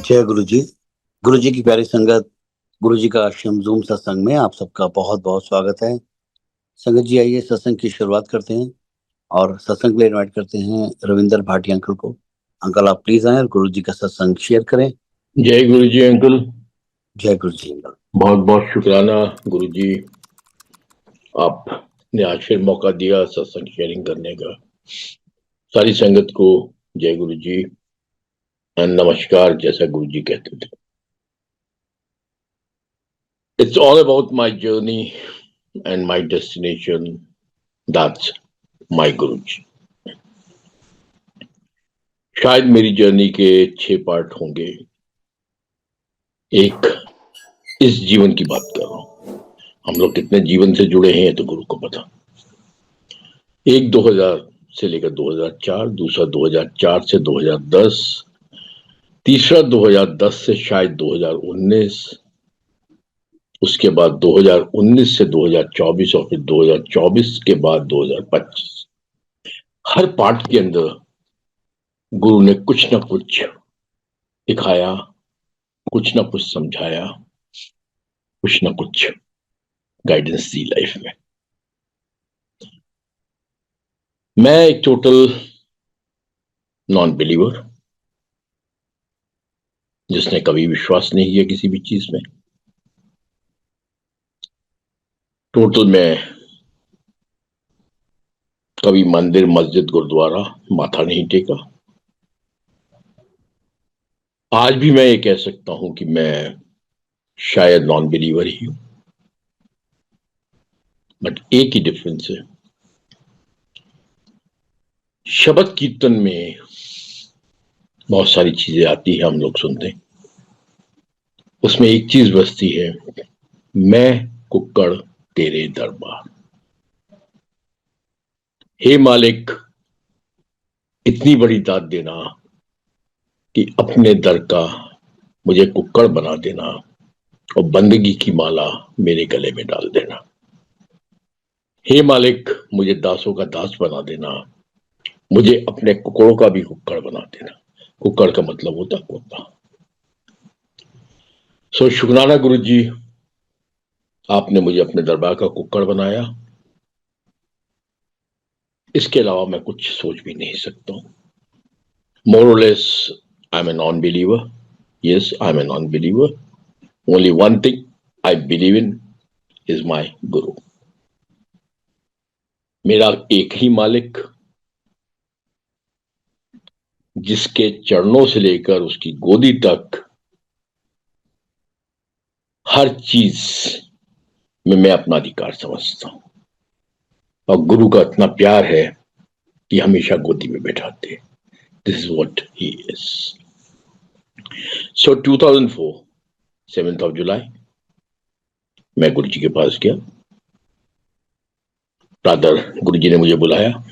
जय गुरु जी। गुरु जी की प्यारी संगत, गुरु जी का आश्रम जूम सत्संग में आप सबका बहुत बहुत स्वागत है। संगत जी, आइए सत्संग की शुरुआत करते हैं और सत्संग के लिए इनवाइट करते हैं रविंदर भाटी अंकल को। अंकल, आप प्लीज आए और गुरु जी का सत्संग शेयर करें। जय गुरु जी अंकल। जय गुरु जी अंकल। बहुत बहुत शुक्राना गुरु जी, आपने आज फिर मौका दिया सत्संग शेयरिंग करने का। सारी संगत को जय गुरु जी एंड नमस्कार, जैसा गुरु जी कहते थे। It's all about my journey and my destination, that's my गुरु जी। शायद मेरी जर्नी के 6 पार्ट होंगे। एक, इस जीवन की बात कर रहा हूं। हम लोग कितने जीवन से जुड़े हैं तो गुरु को पता। एक 2000 से लेकर 2004, दूसरा 2004 से 2010, तीसरा 2010 से शायद 2019, उसके बाद 2019 से 2024 और फिर 2024 के बाद 2025। हर पार्ट के अंदर गुरु ने कुछ ना कुछ दिखाया, कुछ ना कुछ समझाया, कुछ ना कुछ गाइडेंस दी लाइफ में। मैं एक टोटल नॉन बिलीवर, जिसने कभी विश्वास नहीं किया किसी भी चीज में। टोटल में कभी मंदिर, मस्जिद, गुरुद्वारा माथा नहीं टेका। आज भी मैं ये कह सकता हूं कि मैं शायद नॉन बिलीवर ही हूं, बट एक ही डिफरेंस है। शब्द कीर्तन में बहुत सारी चीजें आती है, हम लोग सुनते हैं। उसमें एक चीज बसती है, मैं कुक्कड़ तेरे दरबार। हे मालिक, इतनी बड़ी दात देना कि अपने दर का मुझे कुक्कड़ बना देना और बंदगी की माला मेरे गले में डाल देना। हे मालिक, मुझे दासों का दास बना देना, मुझे अपने कुक्कड़ों का भी कुक्कड़ बना देना। कुक्कड़ का मतलब होता कुत्ता। सो शुक्राना गुरु जी, आपने मुझे अपने दरबार का कुक्कड़ बनाया। इसके अलावा मैं कुछ सोच भी नहीं सकता हूं। मोर और less I am a non believer. Yes, I am a non believer. Only one thing I believe in is my guru. मेरा एक ही मालिक, जिसके चरणों से लेकर उसकी गोदी तक हर चीज में मैं अपना अधिकार समझता हूं। और गुरु का इतना प्यार है कि हमेशा गोदी में बैठाते। This is what he is. So 2004 7th of July मैं गुरु जी के पास गया। रादर गुरु जी ने मुझे बुलाया।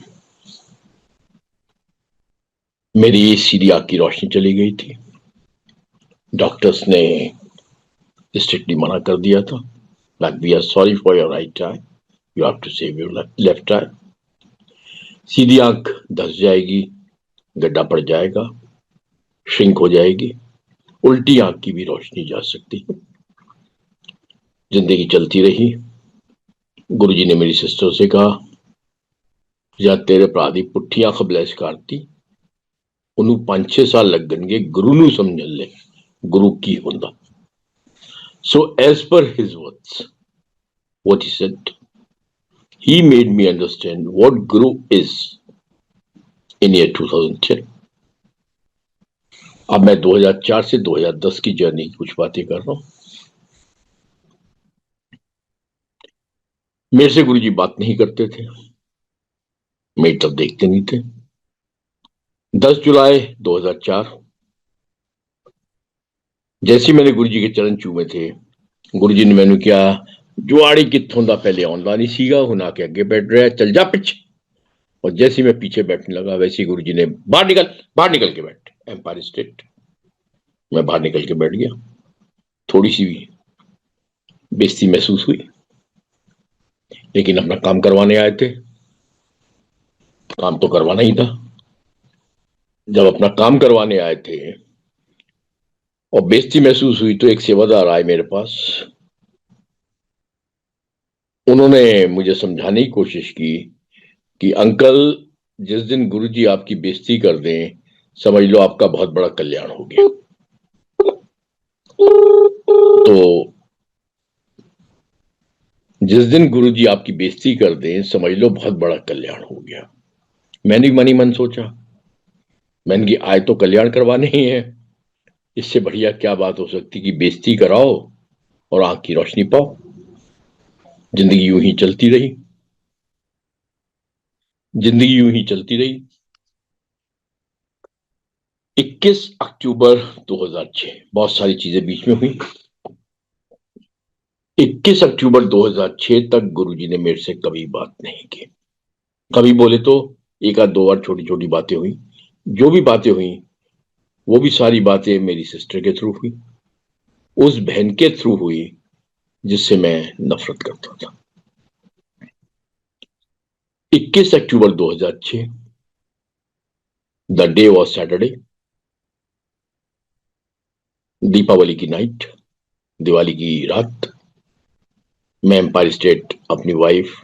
मेरी सीधी आंख की रोशनी चली गई थी। डॉक्टर्स ने स्ट्रिक्टली मना कर दिया था, like we are sorry for your right eye, you have to save your left eye। सीधी आंख धस जाएगी, गड्ढा पड़ जाएगा, श्रिंक हो जाएगी। उल्टी आंख की भी रोशनी जा सकती है। जिंदगी चलती रही। गुरुजी ने मेरी सिस्टर से कहा, या तेरे भरा दी पुट्ठी अख ब्लैश करती, उन्होंने 5-6 साल लग गए गुरु नूं समझण ले गुरु की हुंदा। So as per his words, what he said, he made me understand what Guru is in year 2010। अब मैं 2004 से 2010 की जर्नी की कुछ बातें कर रहा हूं। मेरे से गुरुजी बात नहीं करते थे, मेरी तरफ देखते नहीं थे। 10 जुलाई 2004 जैसे मैंने गुरुजी के चरण चूमे थे, गुरुजी ने मैंने क्या, जुआड़ी कित्थों दा पहले आउंदा नहीं सीगा, हुण आके अगे बैठ रहा है, चल जा पीछे। और जैसे मैं पीछे बैठने लगा, वैसे ही गुरुजी ने बाहर निकल के बैठ। Empire State. मैं बाहर निकल के बैठ गया। थोड़ी सी भी बेइज्जती महसूस हुई, लेकिन अपना काम करवाने आए थे, काम तो करवाना ही था। जब अपना काम करवाने आए थे और बेइज्जती महसूस हुई तो एक सेवादार आए मेरे पास। उन्होंने मुझे समझाने की कोशिश की कि अंकल, जिस दिन गुरुजी आपकी बेइज्जती कर दें, समझ लो आपका बहुत बड़ा कल्याण हो गया। तो जिस दिन गुरुजी आपकी बेइज्जती कर दें, समझ लो बहुत बड़ा कल्याण हो गया। मैंने मनी मन सोचा, मैंने कि आए तो कल्याण करवाने ही है, इससे बढ़िया क्या बात हो सकती कि बेइज्जती कराओ और आंख की रोशनी पाओ। जिंदगी यूं ही चलती रही। जिंदगी यूं ही चलती रही। 21 अक्टूबर 2006, बहुत सारी चीजें बीच में हुई। 21 अक्टूबर 2006 तक गुरुजी ने मेरे से कभी बात नहीं की। कभी बोले तो एक आध दो बार छोटी छोटी बातें हुई। जो भी बातें हुई वो भी सारी बातें मेरी सिस्टर के थ्रू हुई, उस बहन के थ्रू हुई जिससे मैं नफरत करता था। 21 October 2006, the day was Saturday, Deepavali की नाइट, दिवाली की रात। मैं एम्पायर स्टेट अपनी वाइफ,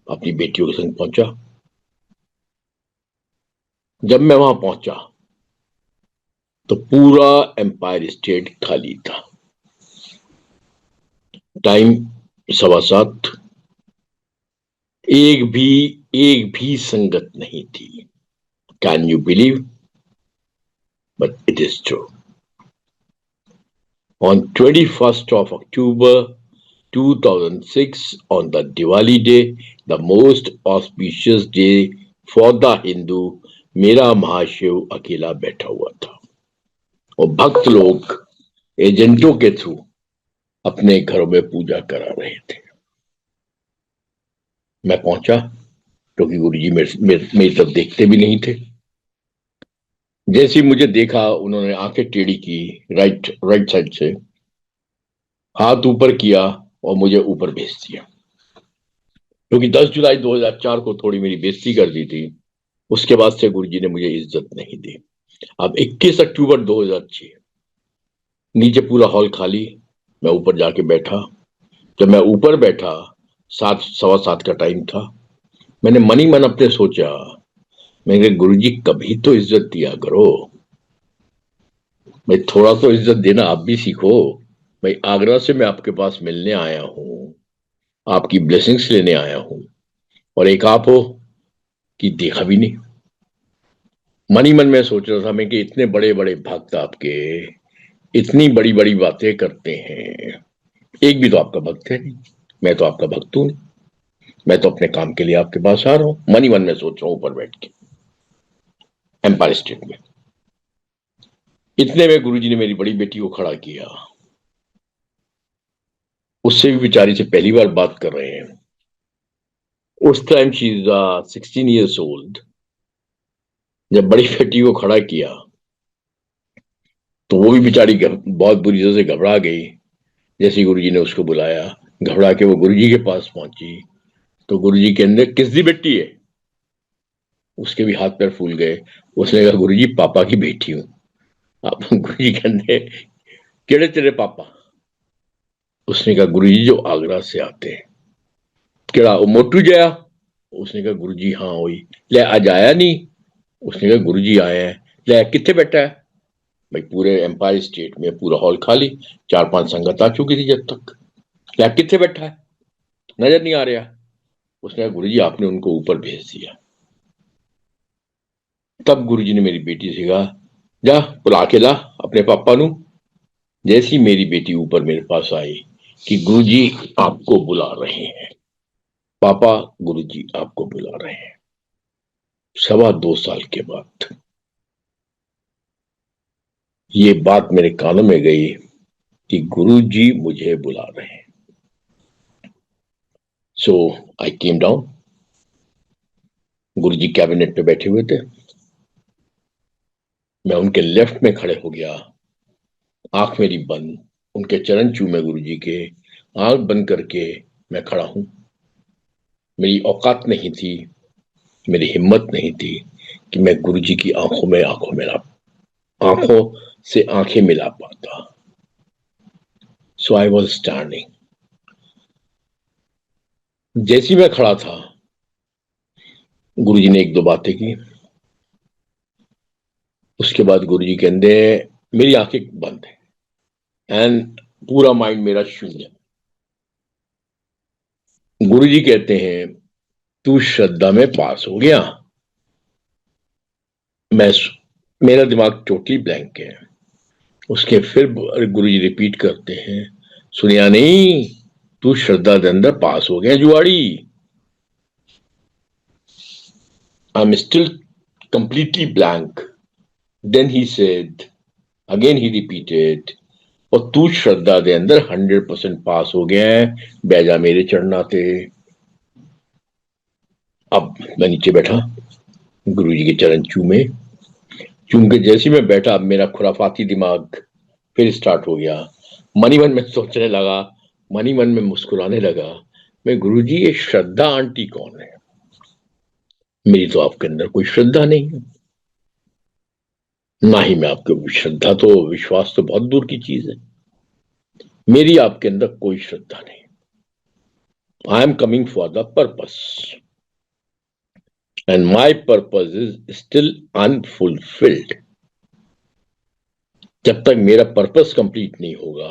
अपनी बेटियों के संग पहुंचा। जब मैं वहां पहुंचा तो पूरा एम्पायर स्टेट खाली था। टाइम 7:15। एक भी संगत नहीं थी। Can you believe? But it is true. On 21st of October 2006, on the Diwali day, the most auspicious day for the Hindu, मेरा महाशिव अकेला बैठा हुआ था और भक्त लोग एजेंटों के थ्रू अपने घरों में पूजा करा रहे थे। मैं पहुंचा क्योंकि गुरुजी मेरी तरफ देखते भी नहीं थे। जैसे ही मुझे देखा उन्होंने आंखें टेढ़ी की, राइट साइड से हाथ ऊपर किया और मुझे ऊपर भेज दिया। क्योंकि 10 जुलाई 2004 को थोड़ी मेरी बेइज्जती कर दी थी, उसके बाद से गुरुजी ने मुझे इज्जत नहीं दी। अब 21 अक्टूबर 2006, नीचे पूरा हॉल खाली, मैं ऊपर जाके बैठा। जब मैं ऊपर बैठा, 7, 7:15 का टाइम था। मैंने मनी मन अपने सोचा, मैंने गुरुजी कभी तो इज्जत दिया करो भाई, थोड़ा तो इज्जत देना आप भी सीखो भाई। आगरा से मैं आपके पास मिलने आया हूं, आपकी ब्लेसिंग्स लेने आया हूं, और एक आप हो कि देखा भी नहीं। मनी मन में सोच रहा था मैं कि इतने बड़े बड़े भक्त आपके इतनी बड़ी बड़ी बातें करते हैं, एक भी तो आपका भक्त है नहीं। मैं तो आपका भक्त हूं नहीं, मैं तो अपने काम के लिए आपके पास आ रहा हूं। मनी मन में सोच रहा हूं ऊपर बैठ के एम्पायर स्टेट में। इतने में गुरुजी ने मेरी बड़ी बेटी को खड़ा किया। उससे भी बेचारी से पहली बार बात कर रहे हैं। उस time she is 16 years old। जब बड़ी बेटी को खड़ा किया तो वो भी बेचारी बहुत बुरी तरह से घबरा गई। जैसे ही गुरुजी ने उसको बुलाया, घबरा के वो गुरुजी के पास पहुंची तो गुरुजी के अंदर किस दी बेटी है, उसके भी हाथ पैर फूल गए। उसने कहा गुरुजी पापा की बेटी हूं। आप गुरुजी कहते केड़े तेरे पापा? उसने कहा गुरुजी जो आगरा से आते हैं। केड़ा वो मोटू जया? उसने कहा गुरुजी हाँ वही। ले आज आया नहीं? उसने कहा गुरुजी आए हैं। ले कितने बैठा है? भाई पूरे एम्पायर स्टेट में पूरा हॉल खाली, 4-5 संगत आ चुकी थी जब तक। ले कितने बैठा है? नजर नहीं आ रहा। उसने कहा गुरुजी आपने उनको ऊपर भेज दिया। तब गुरुजी ने मेरी बेटी से कहा जा बुला के ला अपने पापा नु। जैसी मेरी बेटी ऊपर मेरे पास आई कि गुरुजी आपको बुला रहे हैं, पापा गुरुजी आपको बुला रहे हैं। 2.25 साल के बाद ये बात मेरे कानों में गई कि गुरुजी मुझे बुला रहे हैं। सो आई केम डाउन। गुरुजी कैबिनेट पे बैठे हुए थे। मैं उनके लेफ्ट में खड़े हो गया, आंख मेरी बंद, उनके चरण चूमे गुरुजी के, आंख बंद करके मैं खड़ा हूं। मेरी औकात नहीं थी, मेरी हिम्मत नहीं थी कि मैं गुरुजी की आंखों में आंखों मिला। आंखों से आंखें मिला पाता। सो आई वॉज स्टैंडिंग। जैसी मैं खड़ा था, गुरुजी ने एक दो बातें की। उसके बाद गुरुजी कहते मेरी आंखें बंद है एंड पूरा माइंड मेरा शून्य। गुरुजी कहते हैं तू श्रद्धा में पास हो गया। मैं मेरा दिमाग टोटली ब्लैंक है। उसके फिर गुरुजी रिपीट करते हैं सुनिया नहीं, तू श्रद्धा के अंदर पास हो गया जुआड़ी। I am still completely blank. Then he said, again he repeated, और तू श्रद्धा के अंदर 100% पास हो गया है, बैजा मेरे चढ़ना थे। अब मैं नीचे बैठा, गुरुजी के चरण चूमे। चूम के जैसे मैं बैठा, अब मेरा खुराफाती दिमाग फिर स्टार्ट हो गया। मनी मन में सोचने लगा, मनी मन में मुस्कुराने लगा, मैं गुरुजी ये श्रद्धा आंटी कौन है? मेरी तो आपके अंदर कोई श्रद्धा नहीं है, ना ही मैं आपके श्रद्धा तो विश्वास तो बहुत दूर की चीज है। मेरी आपके अंदर कोई श्रद्धा नहीं। I am coming for the purpose and my purpose is still unfulfilled. जब तक मेरा पर्पस कंप्लीट नहीं होगा,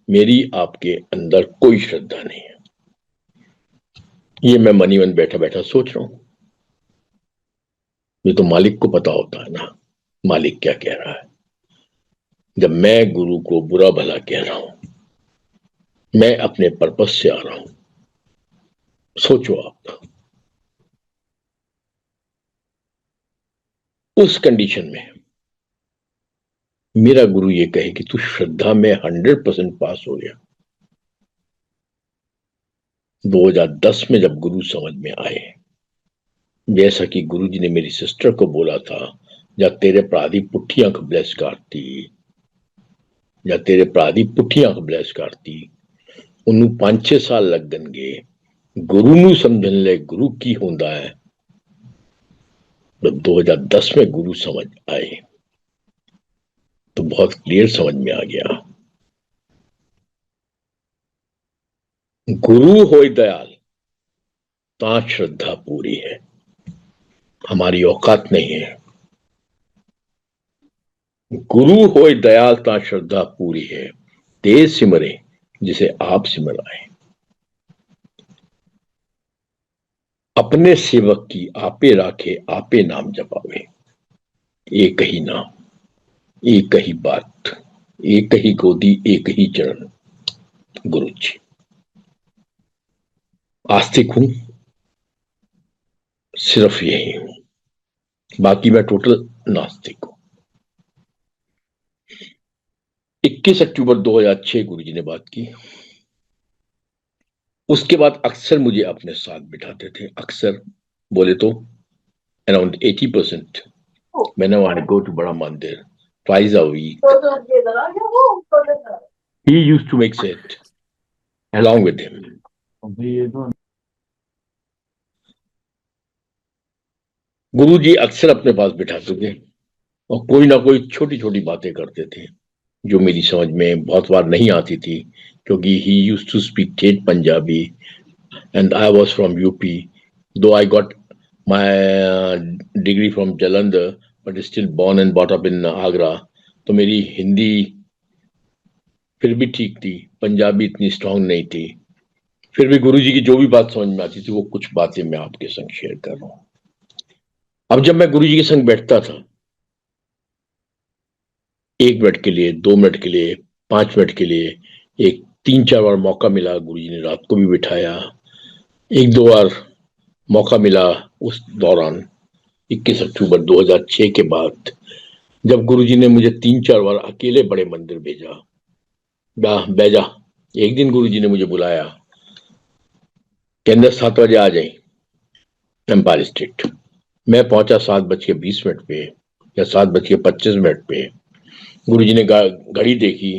मेरी आपके अंदर कोई श्रद्धा नहीं है। ये मैं मनी मन बैठा बैठा सोच रहा हूं। ये तो मालिक को पता होता है ना, मालिक क्या कह रहा है। जब मैं गुरु को बुरा भला कह रहा हूं, मैं अपने पर्पस से आ रहा हूं। सोचो आप, उस कंडीशन में मेरा गुरु ये कहे कि तू श्रद्धा में 100% पास हो गया। 2010 में जब गुरु समझ में आए, जैसा कि गुरु जी ने मेरी सिस्टर को बोला था, जब तेरे प्रादी पुट्ठी अख ब्लेस करती, जब तेरे प्रादी पुट्ठी अख ब्लेस करती, उन्होंने 5-6 साल लग गए गुरु ਨੂੰ समझने ले गुरु की होता है। जब 2010 में गुरु समझ आए तो बहुत क्लियर समझ में आ गया, गुरु होय दयाल ता श्रद्धा पूरी है। हमारी औकात नहीं है। गुरु होय दयाल ता श्रद्धा पूरी है, ते सिमरे जिसे आप सिमराए। अपने सेवक की आपे राखे, आपे नाम जपावे। एक ही नाम, एक ही बात, एक ही गोदी, एक ही चरण, गुरु जी। आस्तिक हूं, सिर्फ यही हूं, बाकी मैं टोटल नास्तिक हूं। 21 अक्टूबर 2006 गुरु जी ने बात की। उसके बाद अक्सर मुझे अपने साथ बिठाते थे, अक्सर बोले तो around 80%। whenever I go to Bada Mandir twice a week, he used to make set along with him. गुरु जी अक्सर अपने पास बिठाते थे और कोई ना कोई छोटी छोटी बातें करते थे जो मेरी समझ में बहुत बार नहीं आती थी, क्योंकि ही यूज्ड टू स्पीक ठेठ Punjabi and I was from UP, though I got my degree from Jalandhar, but still born and brought up in Agra. तो मेरी हिंदी फिर भी ठीक थी, पंजाबी इतनी स्ट्रांग नहीं थी। फिर भी गुरुजी की जो भी बात समझ में आती थी, वो कुछ बातें मैं आपके संग शेयर कर रहा हूँ। अब जब मैं गुरुजी के संग बैठता था, 1 मिनट के लिए, 2 मिनट के लिए, 5 मिनट के लिए, एक 3-4 बार मौका मिला, गुरुजी ने रात को भी बिठाया। 1-2 बार मौका मिला उस दौरान 21 अक्टूबर 2006 के बाद, जब गुरुजी ने मुझे 3-4 बार अकेले बड़े मंदिर भेजा। बैजा एक दिन गुरुजी ने मुझे बुलाया, कहते 7 बजे आ जाए एम्पायर स्टेट। मैं पहुंचा 7:20 पे या 7:25 पे। गुरुजी ने घड़ी देखी,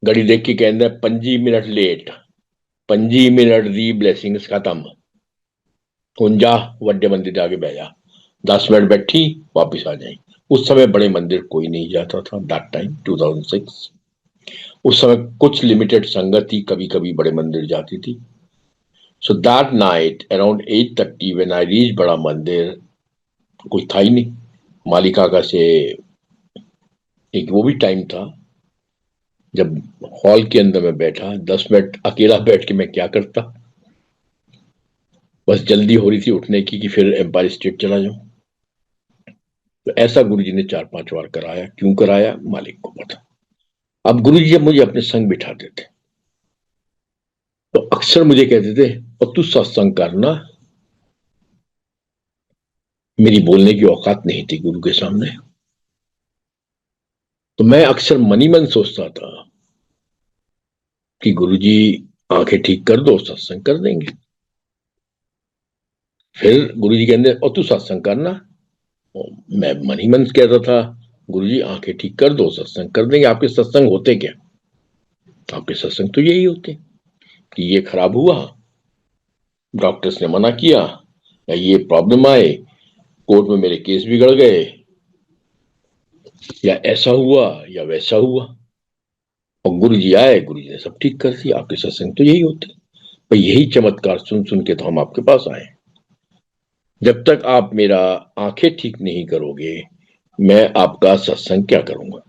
घड़ी देख के कहते 5 मिनट लेट, 5 मिनट दी ब्लैसिंग्स खत्म, हुन जा वड्डे मंदिर जाके बह जा। 10 मिनट बैठी वापिस आ जाए। उस समय बड़े मंदिर कोई नहीं जाता था, दैट टाइम 2006। उस समय कुछ लिमिटेड संगत ही कभी कभी बड़े मंदिर जाती थी। So that night around 8:30 when I reach बड़ा मंदिर, कोई था ही नहीं। मालिका का से एक वो भी टाइम था जब हॉल के अंदर मैं बैठा 10 मिनट अकेला बैठ के मैं क्या करता, बस जल्दी हो रही थी उठने की कि फिर एम्पायर स्टेट चला जाऊं। तो ऐसा गुरुजी ने 4-5 बार कराया। क्यों कराया मालिक को पता। अब गुरुजी जब मुझे अपने संग बिठाते थे तो अक्सर मुझे कहते थे और तू सत्संग करना। मेरी बोलने की औकात नहीं थी गुरु के सामने, तो मैं अक्सर मनी मन सोचता था कि गुरुजी आंखें ठीक कर दो, सत्संग कर देंगे। फिर गुरुजी कहते और तू सत्संग करना। और मैं मन ही मन कहता था गुरुजी आंखें ठीक कर दो, सत्संग कर देंगे। आपके सत्संग होते क्या? आपके सत्संग तो यही होते कि ये खराब हुआ, डॉक्टर्स ने मना किया, या ये प्रॉब्लम आए, कोर्ट में मेरे केस बिगड़ गए, या ऐसा हुआ या वैसा हुआ, और गुरुजी आए, गुरुजी ने सब ठीक कर दिया। आपके सत्संग तो यही होते। पर यही चमत्कार सुन सुन के तो हम आपके पास आए। जब तक आप मेरा आंखें ठीक नहीं करोगे मैं आपका सत्संग क्या करूंगा।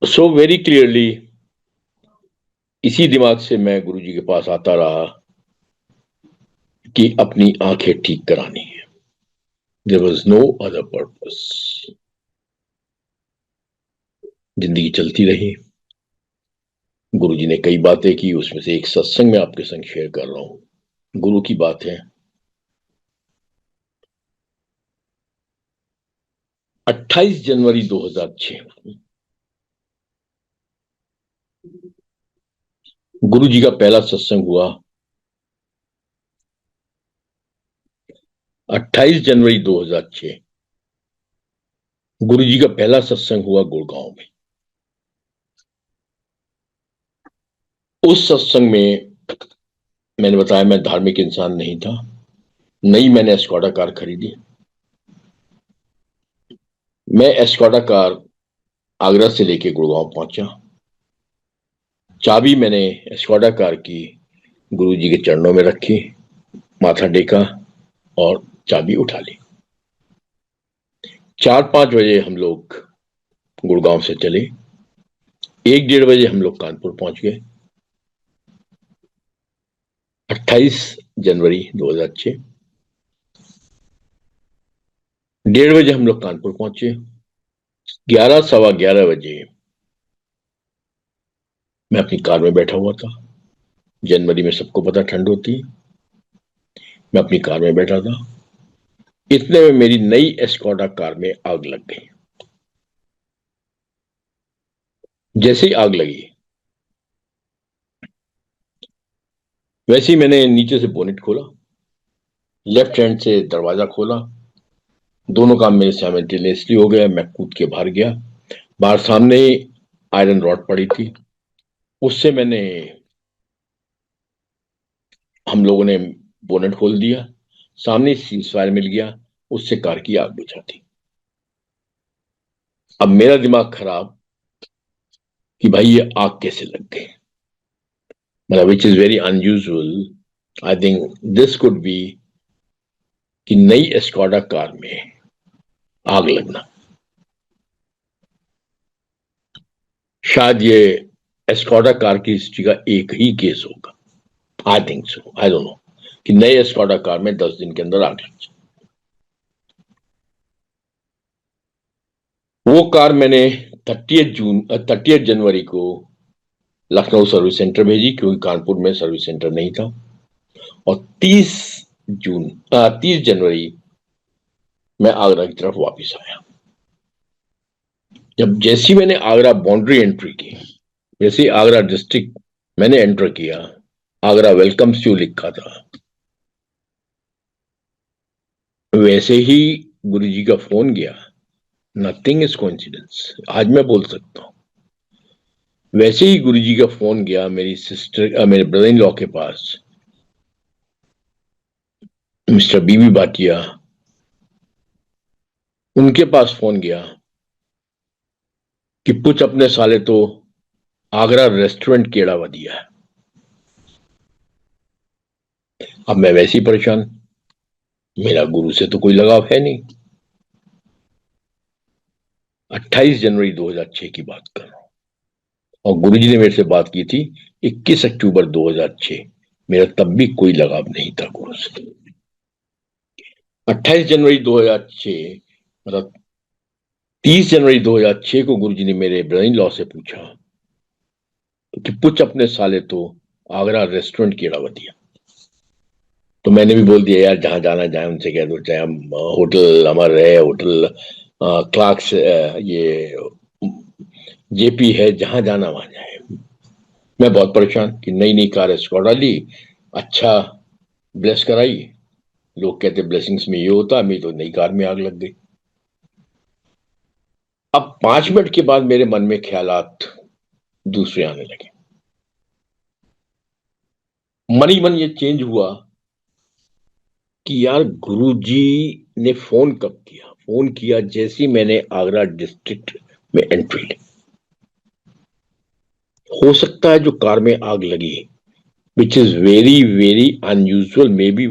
सो वेरी क्लियरली इसी दिमाग से मैं गुरुजी के पास आता रहा कि अपनी आंखें ठीक करानी है। There was no other purpose. जिंदगी चलती रही। गुरुजी ने कई बातें की, उसमें से एक सत्संग में आपके संग शेयर कर रहा हूं। गुरु की बात है 28 जनवरी 2006 गुरुजी का पहला सत्संग हुआ। 28 जनवरी 2006 गुरुजी का पहला सत्संग हुआ गुड़गांव में। उस सत्संग में मैंने बताया मैं धार्मिक इंसान नहीं था। नई मैंने एस्कॉडा कार खरीदी। मैं एस्कॉडा कार आगरा से लेके गुड़गांव पहुंचा। चाबी मैंने एस्कॉडा कार की गुरुजी के चरणों में रखी, माथा टेका और चाबी उठा ली। 4-5 बजे हम लोग गुड़गांव से चले। 1-1:30 बजे हम लोग कानपुर पहुंच गए। 28 जनवरी 2006 1:30 बजे हम लोग कानपुर पहुंचे। 11 सवा 11 बजे मैं अपनी कार में बैठा हुआ था। जनवरी में सबको पता ठंड होती है। मैं अपनी कार में बैठा था। इतने में मेरी नई एस्कॉडा कार में आग लग गई। जैसे ही आग लगी वैसे ही मैंने नीचे से बोनेट खोला, लेफ्ट हैंड से दरवाजा खोला। दोनों काम मेरे साइमल्टेनियसली हो गया। मैं कूद के बाहर गया। बाहर सामने ही आयरन रॉड पड़ी थी, उससे हम लोगों ने बोनेट खोल दिया। सामने सीज फायर मिल गया, उससे कार की आग बुझा दी। अब मेरा दिमाग खराब कि भाई ये आग कैसे लग गई, मतलब which is very unusual. I think this could be कि नई एस्कॉडा कार में आग लगना, शायद ये एस्कॉडा कार की हिस्ट्री का एक ही केस होगा। I think so, I don't no कि नए एस्कॉडा कार में 10 दिन के अंदर आग लग जाए। वो कार मैंने 30 जनवरी को लखनऊ सर्विस सेंटर भेजी, क्योंकि कानपुर में सर्विस सेंटर नहीं था। और 30 जनवरी मैं आगरा की तरफ वापस आया। जब जैसी मैंने आगरा बाउंड्री एंट्री की, जैसे आगरा डिस्ट्रिक्ट मैंने एंटर किया, आगरा वेलकम्स यू लिखा था, वैसे ही गुरुजी का फोन गया। नथिंग इज कोइंसिडेंस, आज मैं बोल सकता हूं। वैसे ही गुरुजी का फोन गया मेरी सिस्टर, मेरे ब्रदर इन लॉ के पास, मिस्टर बीबी भाटिया। उनके पास फोन गया कि पुछ अपने साले तो आगरा रेस्टोरेंट केड़ा वधिया है। अब मैं वैसे ही परेशान, मेरा गुरु से तो कोई लगाव है नहीं। 28 जनवरी 2006 की बात कर रहा हूं और गुरुजी ने मेरे से बात की थी 21 अक्टूबर 2006। मेरा तब भी कोई लगाव नहीं था गुरु से। 28 जनवरी 2006 मतलब 30 जनवरी 2006 को गुरुजी ने मेरे ब्रदर इन लॉ से पूछा कि पुछ अपने साले तो आगरा रेस्टोरेंट केड़ा वधिया। तो मैंने भी बोल दिया यार जहां जाना जाए उनसे कह दो, चाहे हम होटल अमर है, होटल क्लार्क्स, ये जेपी है, जहां जाना वहां जाए। मैं बहुत परेशान कि नई नई कार स्कॉडा ली, अच्छा ब्लेस कराई, लोग कहते ब्लेसिंग्स में ये होता, मेरी तो नई कार में आग लग गई। अब 5 मिनट के बाद मेरे मन में ख्यालात दूसरे आने लगे। मन ही मन ये चेंज हुआ कि यार गुरुजी ने फोन कब किया? फोन किया जैसे ही मैंने आगरा डिस्ट्रिक्ट में एंट्री ली। हो सकता है जो कार में आग लगी, which is very very unusual, maybe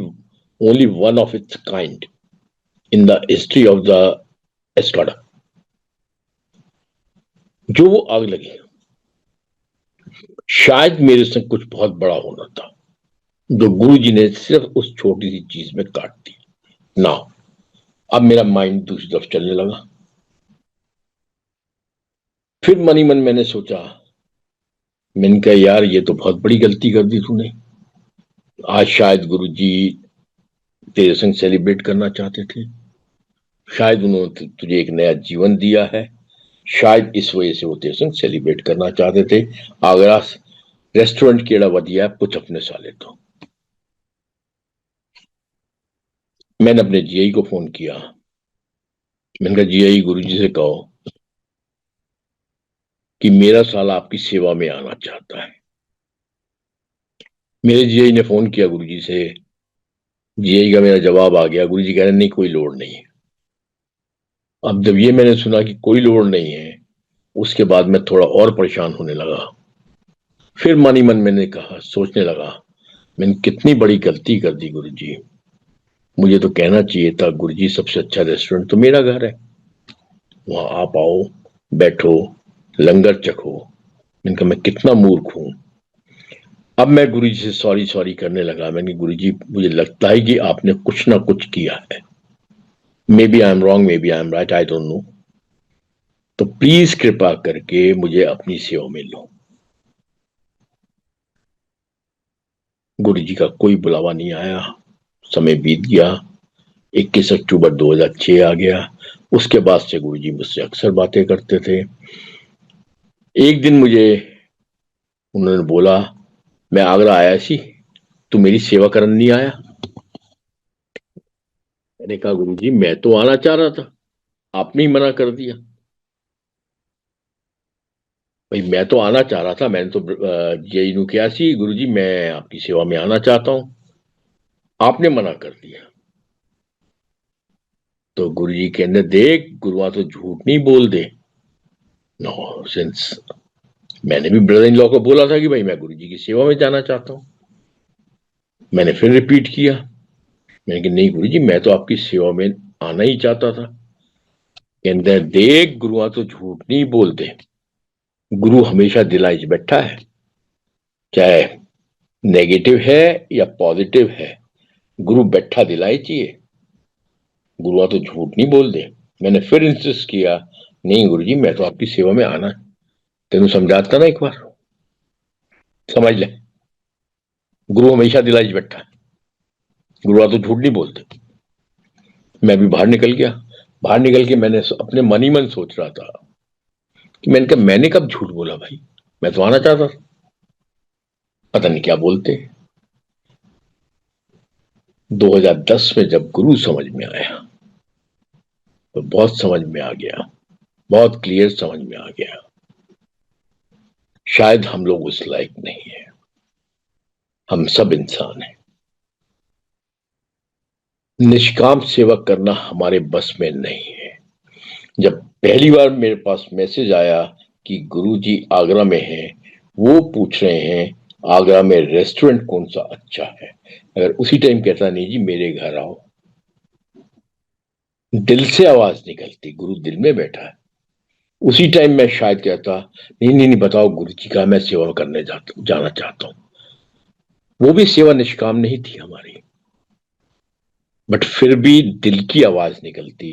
only one of its kind in the history of the Escada, जो वो आग लगी शायद मेरे से कुछ बहुत बड़ा होना था जो गुरुजी ने सिर्फ उस छोटी सी चीज में काट दी ना। अब मेरा माइंड दूसरी तरफ चलने लगा। फिर मन ही मन मैंने सोचा, मैंने कहा यार ये तो बहुत बड़ी गलती कर दी तूने। आज शायद गुरुजी तेरे संग सेलिब्रेट करना चाहते थे, शायद उन्होंने तुझे एक नया जीवन दिया है, शायद इस वजह से वो तेरे संग सेलिब्रेट करना चाहते थे। आगरा रेस्टोरेंट केड़ा वधिया है, कुछ अपने साले तो। मैंने अपने जीआई को फोन किया। मैंने कहा जीआई गुरुजी से कहो कि मेरा साला आपकी सेवा में आना चाहता है। मेरे जीआई ने फोन किया गुरुजी से। जीआई का मेरा जवाब आ गया, गुरुजी कह रहे नहीं कोई लोड नहीं है। अब जब ये मैंने सुना कि कोई लोड नहीं है, उसके बाद मैं थोड़ा और परेशान होने लगा। फिर मन ही मन मैंने कहा, सोचने लगा, मैंने कितनी बड़ी गलती कर दी गुरुजी। मुझे तो कहना चाहिए था गुरुजी सबसे अच्छा रेस्टोरेंट तो मेरा घर है, वहां आप आओ, बैठो, लंगर चखो। मैंने कहा मैं कितना मूर्ख हूं। अब मैं गुरुजी से सॉरी सॉरी करने लगा। मैंने गुरुजी मुझे लगता है कि आपने कुछ ना कुछ किया है, maybe I am wrong, maybe I am right, I don't know, तो प्लीज कृपा करके मुझे अपनी सेवा में लो। गुरुजी का कोई बुलावा नहीं आया। समय बीत गया। 21 अक्टूबर 2006 आ गया। उसके बाद से गुरुजी मुझसे अक्सर बातें करते थे। एक दिन मुझे उन्होंने बोला, मैं आगरा आया सी, तू मेरी सेवा करने नहीं आया? मैंने कहा गुरुजी मैं तो आना चाह रहा था, आपने ही मना कर दिया। भाई मैं तो आना चाह रहा था, मैंने तो जेई नु किया सी गुरुजी मैं आपकी सेवा में आना चाहता हूं, आपने मना कर दिया। तो गुरुजी कहने देख गुरुआ तो झूठ नहीं बोल दे। नो सिंस मैंने भी ब्रदर इन लॉ को बोला था कि भाई मैं गुरुजी की सेवा में जाना चाहता हूं। मैंने फिर रिपीट किया, मैंने कहा नहीं गुरुजी मैं तो आपकी सेवा में आना ही चाहता था। कहते देख गुरुआ तो झूठ नहीं बोलते, गुरु हमेशा दिलाई बैठा है, चाहे नेगेटिव है या पॉजिटिव है, गुरु बैठा दिलाई चाहिए, गुरुआ तो झूठ नहीं बोलते। मैंने फिर इंसिस्ट किया, नहीं गुरुजी मैं तो आपकी सेवा में आना, तेन समझाता ना एक बार, समझ ले, गुरु हमेशा दिलाई बैठा, गुरुआ तो झूठ नहीं बोलते। मैं भी बाहर निकल गया। बाहर निकल के मैंने अपने मन ही मन सोच रहा था कि मैंने कहा मैंने कब झूठ बोला भाई, मैं तो आना चाहता था, पता नहीं क्या बोलते। 2010 में जब गुरु समझ में आया तो बहुत समझ में आ गया, बहुत क्लियर समझ में आ गया, शायद हम लोग उस लायक नहीं है, हम सब इंसान हैं, निष्काम सेवा करना हमारे बस में नहीं है। जब पहली बार मेरे पास मैसेज आया कि गुरुजी आगरा में हैं, वो पूछ रहे हैं आगरा में रेस्टोरेंट कौन सा अच्छा है, अगर उसी टाइम कहता नहीं जी मेरे घर आओ, दिल से आवाज निकलती, गुरु दिल में बैठा है, उसी टाइम मैं शायद कहता नहीं नहीं नहीं बताओ गुरु जी का, मैं सेवा करने जाना चाहता हूं। वो भी सेवा निष्काम नहीं थी हमारी, बट फिर भी दिल की आवाज निकलती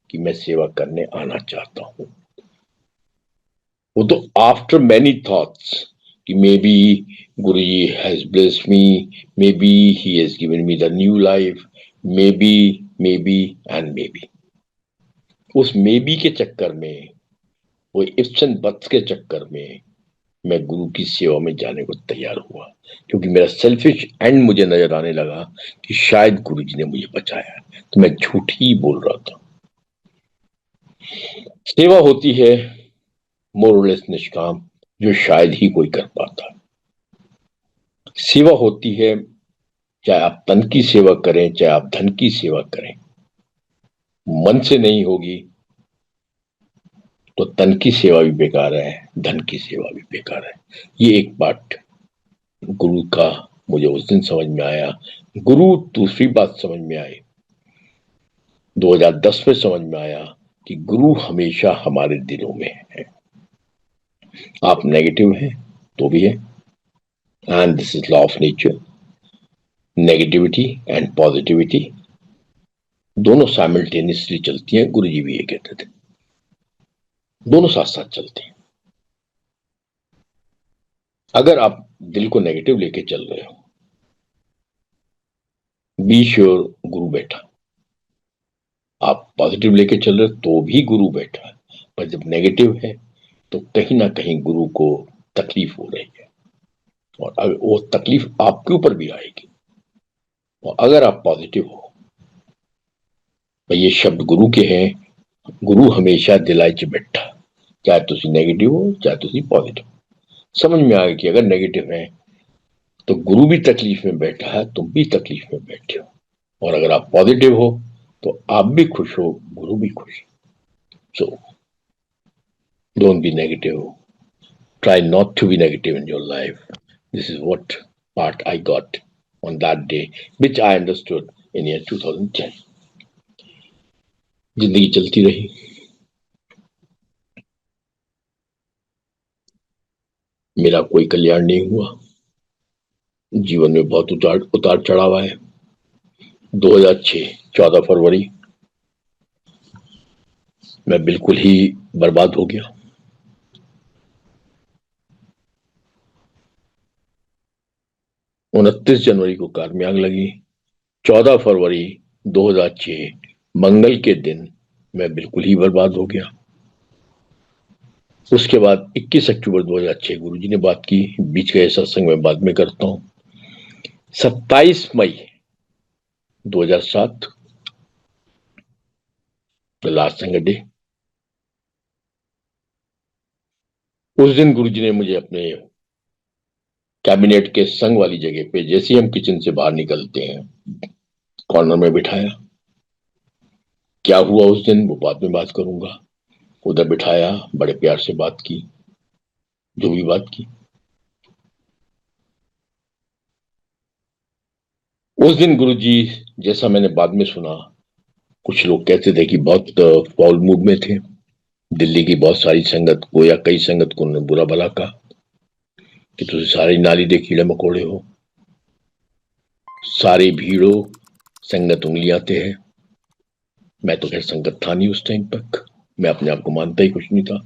कि मैं सेवा करने आना चाहता हूं। वो तो आफ्टर मैनी थॉट्स कि may be Guruji has blessed me, may be he has given me the new life, may be and may be. उस मे बी के चक्कर में, वो इफ्स एंड बट्स के चक्कर में मैं गुरु की सेवा में जाने को तैयार हुआ, क्योंकि मेरा सेल्फिश एंड मुझे नजर आने लगा कि शायद गुरु जी ने मुझे बचाया, तो मैं झूठ ही बोल रहा था। सेवा होती है मोरलेस निष्काम, जो शायद ही कोई कर पाता। सेवा होती है चाहे आप तन की सेवा करें चाहे आप धन की सेवा करें, मन से नहीं होगी तो तन की सेवा भी बेकार है, धन की सेवा भी बेकार है। ये एक बात गुरु का मुझे उस दिन समझ में आया। गुरु दूसरी बात समझ में आई 2010 में, समझ में आया कि गुरु हमेशा हमारे दिलों में है। आप नेगेटिव हैं तो भी है, and this is law of nature. Negativity and positivity दोनों साइमल्टेनियसली चलती हैं, गुरु जी भी ये कहते थे, दोनों साथ साथ चलते हैं। अगर आप दिल को नेगेटिव लेके चल रहे हो, बी श्योर गुरु बैठा। आप पॉजिटिव लेके चल रहे हो तो भी गुरु बैठा है, पर जब नेगेटिव है तो कहीं ना कहीं गुरु को तकलीफ हो रही है, और अगर वो तकलीफ आपके ऊपर भी आएगी। और अगर आप पॉजिटिव हो, तो ये शब्द गुरु के हैं, गुरु हमेशा दिलाई च बैठा, चाहे तुम नेगेटिव हो चाहे तुम पॉजिटिव। समझ में आ गया कि अगर नेगेटिव है तो गुरु भी तकलीफ में बैठा है, तुम भी तकलीफ में बैठे हो, और अगर आप पॉजिटिव हो तो आप भी खुश हो, गुरु भी खुश। So don't be negative, try not to be negative in your life. This is what part I got on that day, which I understood in year 2010. जिंदगी चलती रही, मेरा कोई कल्याण नहीं हुआ, जीवन में बहुत उतार उतार चढ़ाव आए। 2006 14 फरवरी मैं बिल्कुल ही बर्बाद हो गया। 29 जनवरी को कार में आग लगी। 14 फरवरी 2006 मंगल के दिन मैं बिल्कुल ही बर्बाद हो गया। उसके बाद 21 अक्टूबर 2006 गुरुजी ने बात की, बीच का सत्संग मैं बाद में करता हूं। 27 मई 2007 द लास्ट संगत डे। उस दिन गुरुजी ने मुझे अपने कैबिनेट के संग वाली जगह पे, जैसे ही हम किचन से बाहर निकलते हैं, कॉर्नर में बिठाया। क्या हुआ उस दिन वो बाद में बात करूंगा। उधर बिठाया, बड़े प्यार से बात की, जो भी बात की। उस दिन गुरुजी, जैसा मैंने बाद में सुना, कुछ लोग कहते थे कि बहुत फाउल मूड में थे। दिल्ली की बहुत सारी संगत को या कई संगत को उन्होंने बुरा भला कहा कि तुम सारी नाली दे कीड़े मकोड़े हो, सारे भीड़ो संगत उंगलियाते हैं। मैं तो खैर संगत था नहीं उस टाइम तक, मैं अपने आप को मानता ही कुछ नहीं था।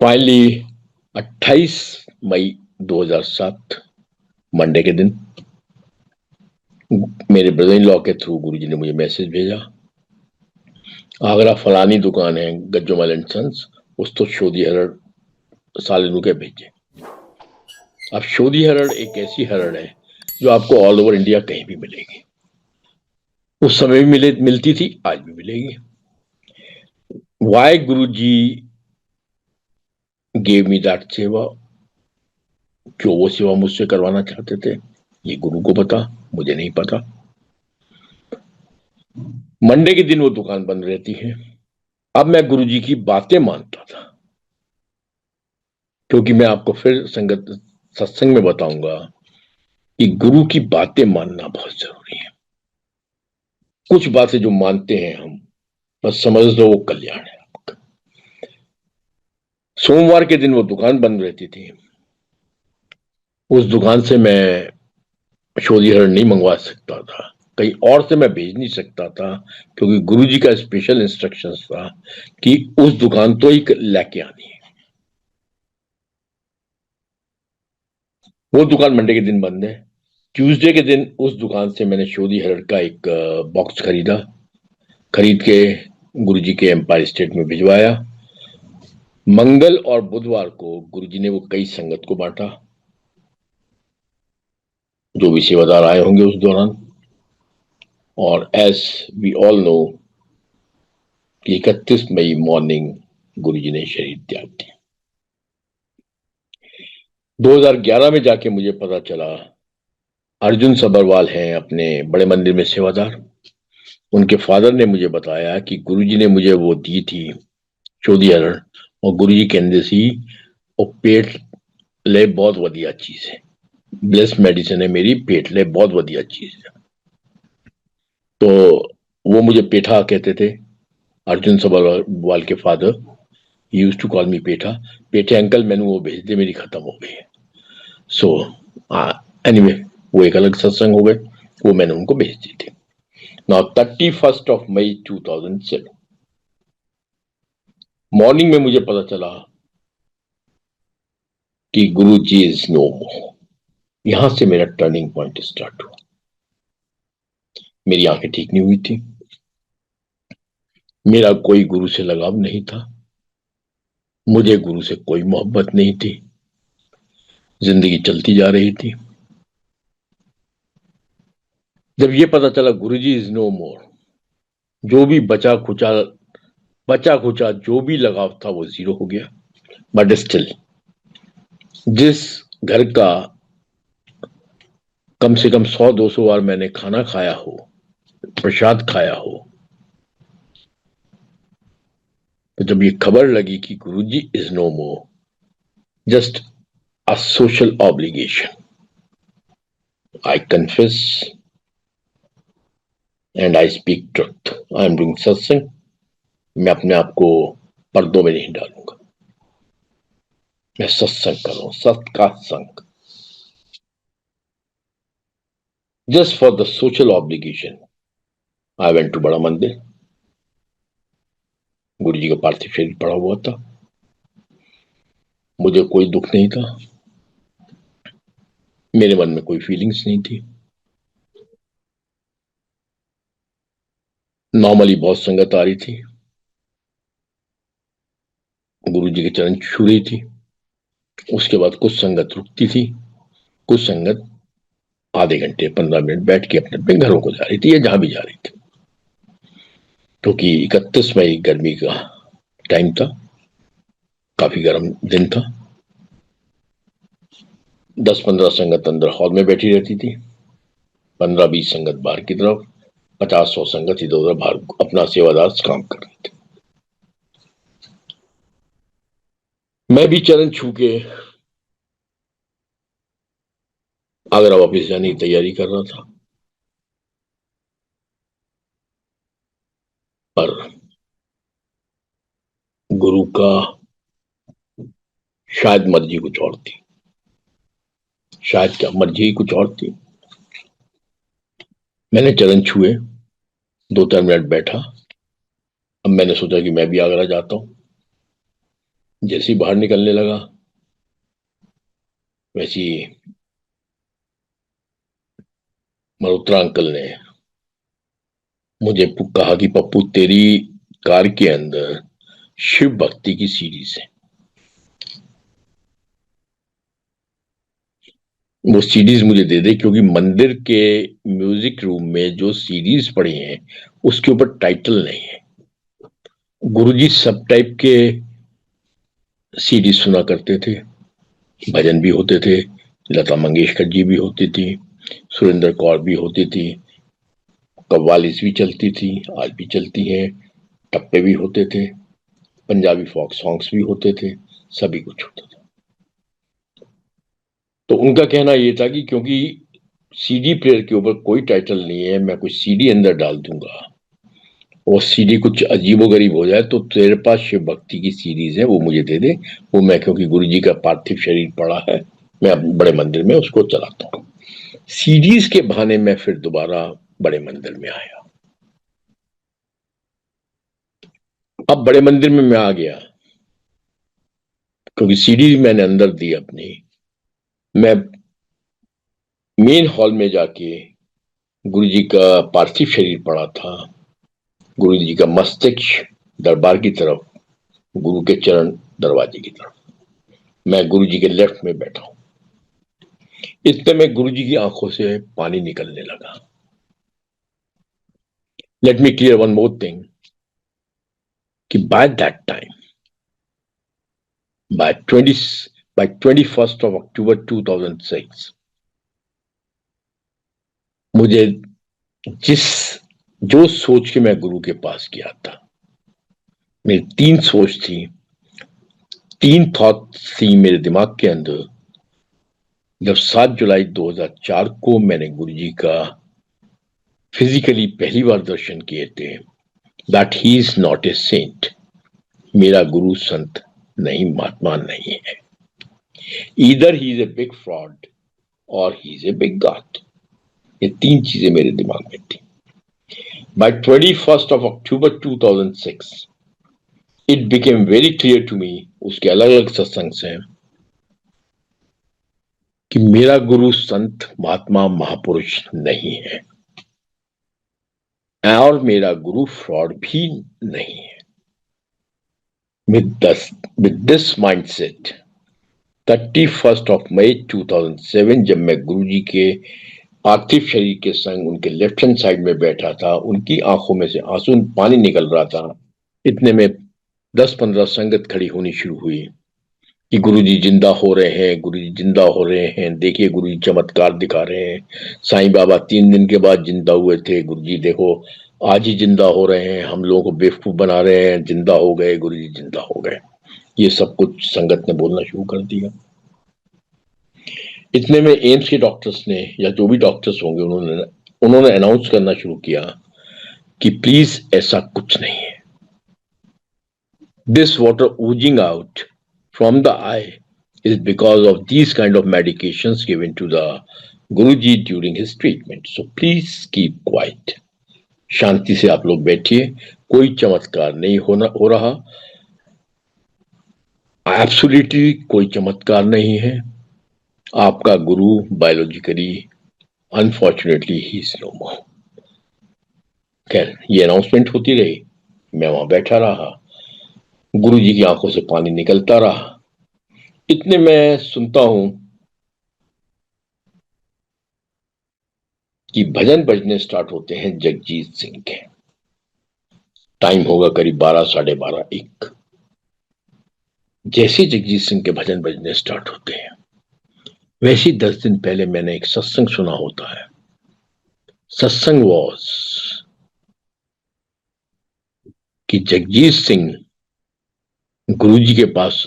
फाइनली 28 मई 2007 मंडे के दिन मेरे ब्रदर इन लॉ के थ्रू गुरुजी ने मुझे मैसेज भेजा, आगरा फलानी दुकान है गज्जोमल एंड सन्स, उस तो शोधी हरड़ साले के भेजे। अब शोधी हरड़ एक ऐसी हरड़ है जो आपको ऑल ओवर इंडिया कहीं भी मिलेगी, उस समय भी मिलती थी, आज भी मिलेगी। Why Guruji gave me that seva, जो वो सेवा मुझसे करवाना चाहते थे, ये गुरु को पता, मुझे नहीं पता। मंडे के दिन वो दुकान बंद रहती है। अब मैं गुरुजी की बातें मानता था, क्योंकि मैं आपको फिर सत्संग में बताऊंगा कि गुरु की बातें मानना बहुत जरूरी है। कुछ बातें जो मानते हैं हम, बस समझ लो वो कल्याण है आपका। सोमवार के दिन वो दुकान बंद रहती थी। उस दुकान से मैं शोधिहरण नहीं मंगवा सकता था, कहीं और से मैं भेज नहीं सकता था, क्योंकि गुरुजी का स्पेशल इंस्ट्रक्शंस था कि उस दुकान तो ही लेके आनी है। वो दुकान मंडे के दिन बंद है। ट्यूसडे के दिन उस दुकान से मैंने शोधिहरण का एक बॉक्स खरीद के गुरुजी के एम्पायर स्टेट में भिजवाया। मंगल और बुधवार को गुरुजी ने वो कई संगत को बांटा, जो भी सेवादार आए होंगे उस दौरान। और एज वी ऑल नो कि 31 मई मॉर्निंग गुरुजी ने शरीर त्याग दिया। 2011 में जाके मुझे पता चला, अर्जुन सब्बरवाल हैं अपने बड़े मंदिर में सेवादार, उनके फादर ने मुझे बताया कि गुरुजी ने मुझे वो दी थी शोधिहरण, और गुरुजी कहते सी वो पेट ले बहुत वधिया चीज है, ब्लेस मेडिसिन है मेरी, पेट ले बहुत वधिया चीज है। तो वो मुझे पेठा कहते थे। अर्जुन सब्बरवाल के father used to call me पेठा। पेठे अंकल मैंने वो भेज दे, मेरी खत्म हो गई है। सो एनीवे वो एक अलग सत्संग हो गए, वो मैंने उनको भेज दी थी। Now 31st of May 2007 morning में मुझे पता चला कि गुरु जी इज नो मोर। यहां से मेरा टर्निंग पॉइंट स्टार्ट हुआ। मेरी आंखें ठीक नहीं हुई थी, मेरा कोई गुरु से लगाव नहीं था, मुझे गुरु से कोई मोहब्बत नहीं थी, जिंदगी चलती जा रही थी। जब ये पता चला गुरु जी इज नो मोर, जो भी बचा खुचा जो भी लगाव था वो जीरो हो गया। बट स्टिल जिस घर का कम से कम 100-200 बार मैंने खाना खाया हो, प्रसाद खाया हो, तो जब ये खबर लगी कि Guruji is no more, just a social obligation, I confess and I speak truth, I am doing satsang. मैं अपने आप को पर्दों में नहीं डालूंगा, मैं सत्संग कर रहा हूं, सत्य का संग। Just for the social obligation I went to Bada Mandir. गुरु जी का पार्थिव शरीर पड़ा हुआ था, मुझे कोई दुख नहीं था, मेरे मन में कोई फीलिंग्स नहीं थी। नॉर्मली बहुत संगत आ रही थी, गुरु जी के चरण छू रही थी। उसके बाद कुछ संगत रुकती थी, कुछ संगत आधे घंटे 15 मिनट बैठ के अपने अपने घरों को जा रही थी, या जहां भी जा रही थी, क्योंकि 31 मई गर्मी का टाइम था, काफी गर्म दिन था। 10-15 संगत अंदर हॉल में बैठी रहती थी, 15-20 संगत बाहर की तरफ, 50-100 संगत इधर उधर बाहर अपना सेवादार काम कर रहे थे। मैं भी चरण छू के आगरा वापस जाने की तैयारी कर रहा था, पर गुरु का शायद मर्जी कुछ और थी, शायद क्या मर्जी ही कुछ और थी। मैंने चरण छुए, 2-4 मिनट बैठा। अब मैंने सोचा कि मैं भी आगरा जाता हूं। जैसे ही बाहर निकलने लगा, वैसे ही मल्होत्रा अंकल ने मुझे कहा कि पप्पू तेरी कार के अंदर शिव भक्ति की सीरीज है, वो सीरीज मुझे दे दे, क्योंकि मंदिर के म्यूजिक रूम में जो सीरीज पड़ी हैं उसके ऊपर टाइटल नहीं है। गुरुजी सब टाइप के सीरीज सुना करते थे, भजन भी होते थे, लता मंगेशकर जी भी होती थी, सुरेंद्र कौर भी होती थी, कव्वालीज भी चलती थी, आज भी चलती हैं, टप्पे भी होते थे, पंजाबी फोक सॉन्ग्स भी होते थे, सभी कुछ होता था। तो उनका कहना ये था कि क्योंकि सीडी प्लेयर के ऊपर कोई टाइटल नहीं है, मैं कोई सीडी अंदर डाल दूंगा और सीडी कुछ अजीबोगरीब हो जाए तो तेरे पास शिव भक्ति की सीरीज है वो मुझे दे दे, वो मैं क्योंकि गुरु जी का पार्थिव शरीर पड़ा है, मैं अपने बड़े मंदिर में उसको चलाता हूँ। सीरीज के बहाने मैं फिर दोबारा बड़े मंदिर में आया। अब बड़े मंदिर में मैं आ गया क्योंकि सीडी मैंने अंदर दी अपनी। मैं मेन हॉल में जाके गुरु जी का पार्थिव शरीर पड़ा था, गुरु जी का मस्तिष्क दरबार की तरफ, गुरु के चरण दरवाजे की तरफ, मैं गुरु जी के लेफ्ट में बैठा हूं। इतने में गुरु जी की आंखों से पानी निकलने लगा। Let me clear one more thing कि by that time, by 21st of October 2006, मुझे जिस जो सोच के मैं गुरु के पास गया था, मेरी तीन सोच थी, तीन थॉट थी मेरे दिमाग के अंदर। जब 7 जुलाई 2004 को मैंने गुरु जी का फिजिकली पहली बार दर्शन किए थे, that he is not a saint, मेरा गुरु संत नहीं, महात्मा नहीं है, either he is a big fraud और he is a big god. ये तीन चीजें मेरे दिमाग में थी। By 21st of October 2006 it became very clear to me, उसके अलग अलग सत्संग से, कि मेरा गुरु संत महात्मा महापुरुष नहीं है और मेरा गुरु फ्रॉड भी नहीं है। With this mindset, 31st of May 2007, जब मैं गुरु जी के पार्थिव शरीर के संग उनके लेफ्ट हैंड साइड में बैठा था, उनकी आंखों में से आंसू पानी निकल रहा था, इतने में 10-15 संगत खड़ी होनी शुरू हुई कि गुरु जी जिंदा हो रहे हैं, गुरु जी जिंदा हो रहे हैं, देखिए गुरु जी चमत्कार दिखा रहे हैं, साईं बाबा 3 दिन के बाद जिंदा हुए थे, गुरु जी देखो आज ही जिंदा हो रहे हैं, हम लोगों को बेवकूफ बना रहे हैं, जिंदा हो गए, गुरु जी जिंदा हो गए। ये सब कुछ संगत ने बोलना शुरू कर दिया। इतने में एम्स के डॉक्टर्स ने, या जो भी डॉक्टर्स होंगे, उन्होंने अनाउंस करना शुरू किया कि प्लीज ऐसा कुछ नहीं है, this water Ojing out from the I is because of these kind of medications given to the Guruji during his treatment. So please keep quiet. शांति से आप लोग बैठिए, कोई चमत्कार नहीं हो रहा, एब्सोल्युटली कोई चमत्कार नहीं है। आपका गुरु biologically unfortunately he is no more. खैर, ये अनाउंसमेंट होती रही, मैं वहां बैठा रहा, गुरु जी की आंखों से पानी निकलता रहा। इतने मैं सुनता हूं कि भजन बजने स्टार्ट होते हैं जगजीत सिंह के। टाइम होगा करीब 12, 12:30, 1। जैसे जगजीत सिंह के भजन बजने स्टार्ट होते हैं, वैसे 10 दिन पहले मैंने एक सत्संग सुना होता है। सत्संग वॉज कि जगजीत सिंह गुरु जी के पास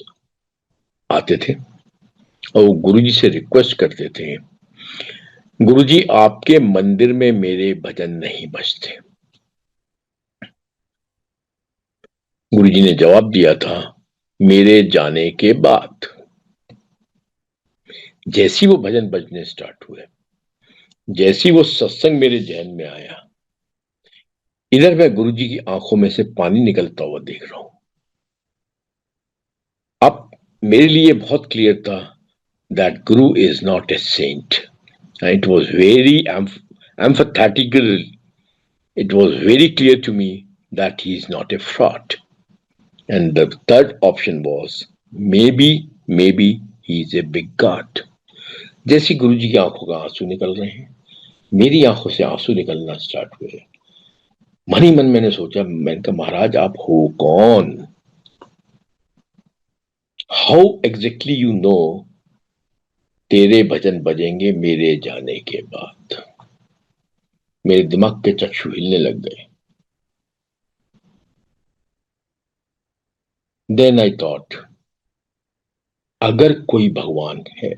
आते थे और वो गुरु जी से रिक्वेस्ट करते थे, गुरु जी आपके मंदिर में मेरे भजन नहीं बजते। गुरु जी ने जवाब दिया था, मेरे जाने के बाद। जैसी वो भजन बजने स्टार्ट हुए, जैसी वो सत्संग मेरे जहन में आया, इधर मैं गुरु जी की आंखों में से पानी निकलता हुआ देख रहा हूं। अब मेरे लिए बहुत क्लियर था that guru is not a saint. It was very emphatical. It was very clear to me that he is not a fraud. And the third option was maybe he is a big God. जैसे गुरु जी की आंखों का आंसू निकल रहे हैं, मेरी आंखों से आंसू निकलना स्टार्ट हुए। मन ही मन मैंने सोचा, मैंने कहा महाराज आप हो कौन? हाउ एग्जैक्टली यू नो तेरे भजन बजेंगे मेरे जाने के बाद? मेरे दिमाग के चक्षु हिलने लग गए। देन आई थॉट, अगर कोई भगवान है,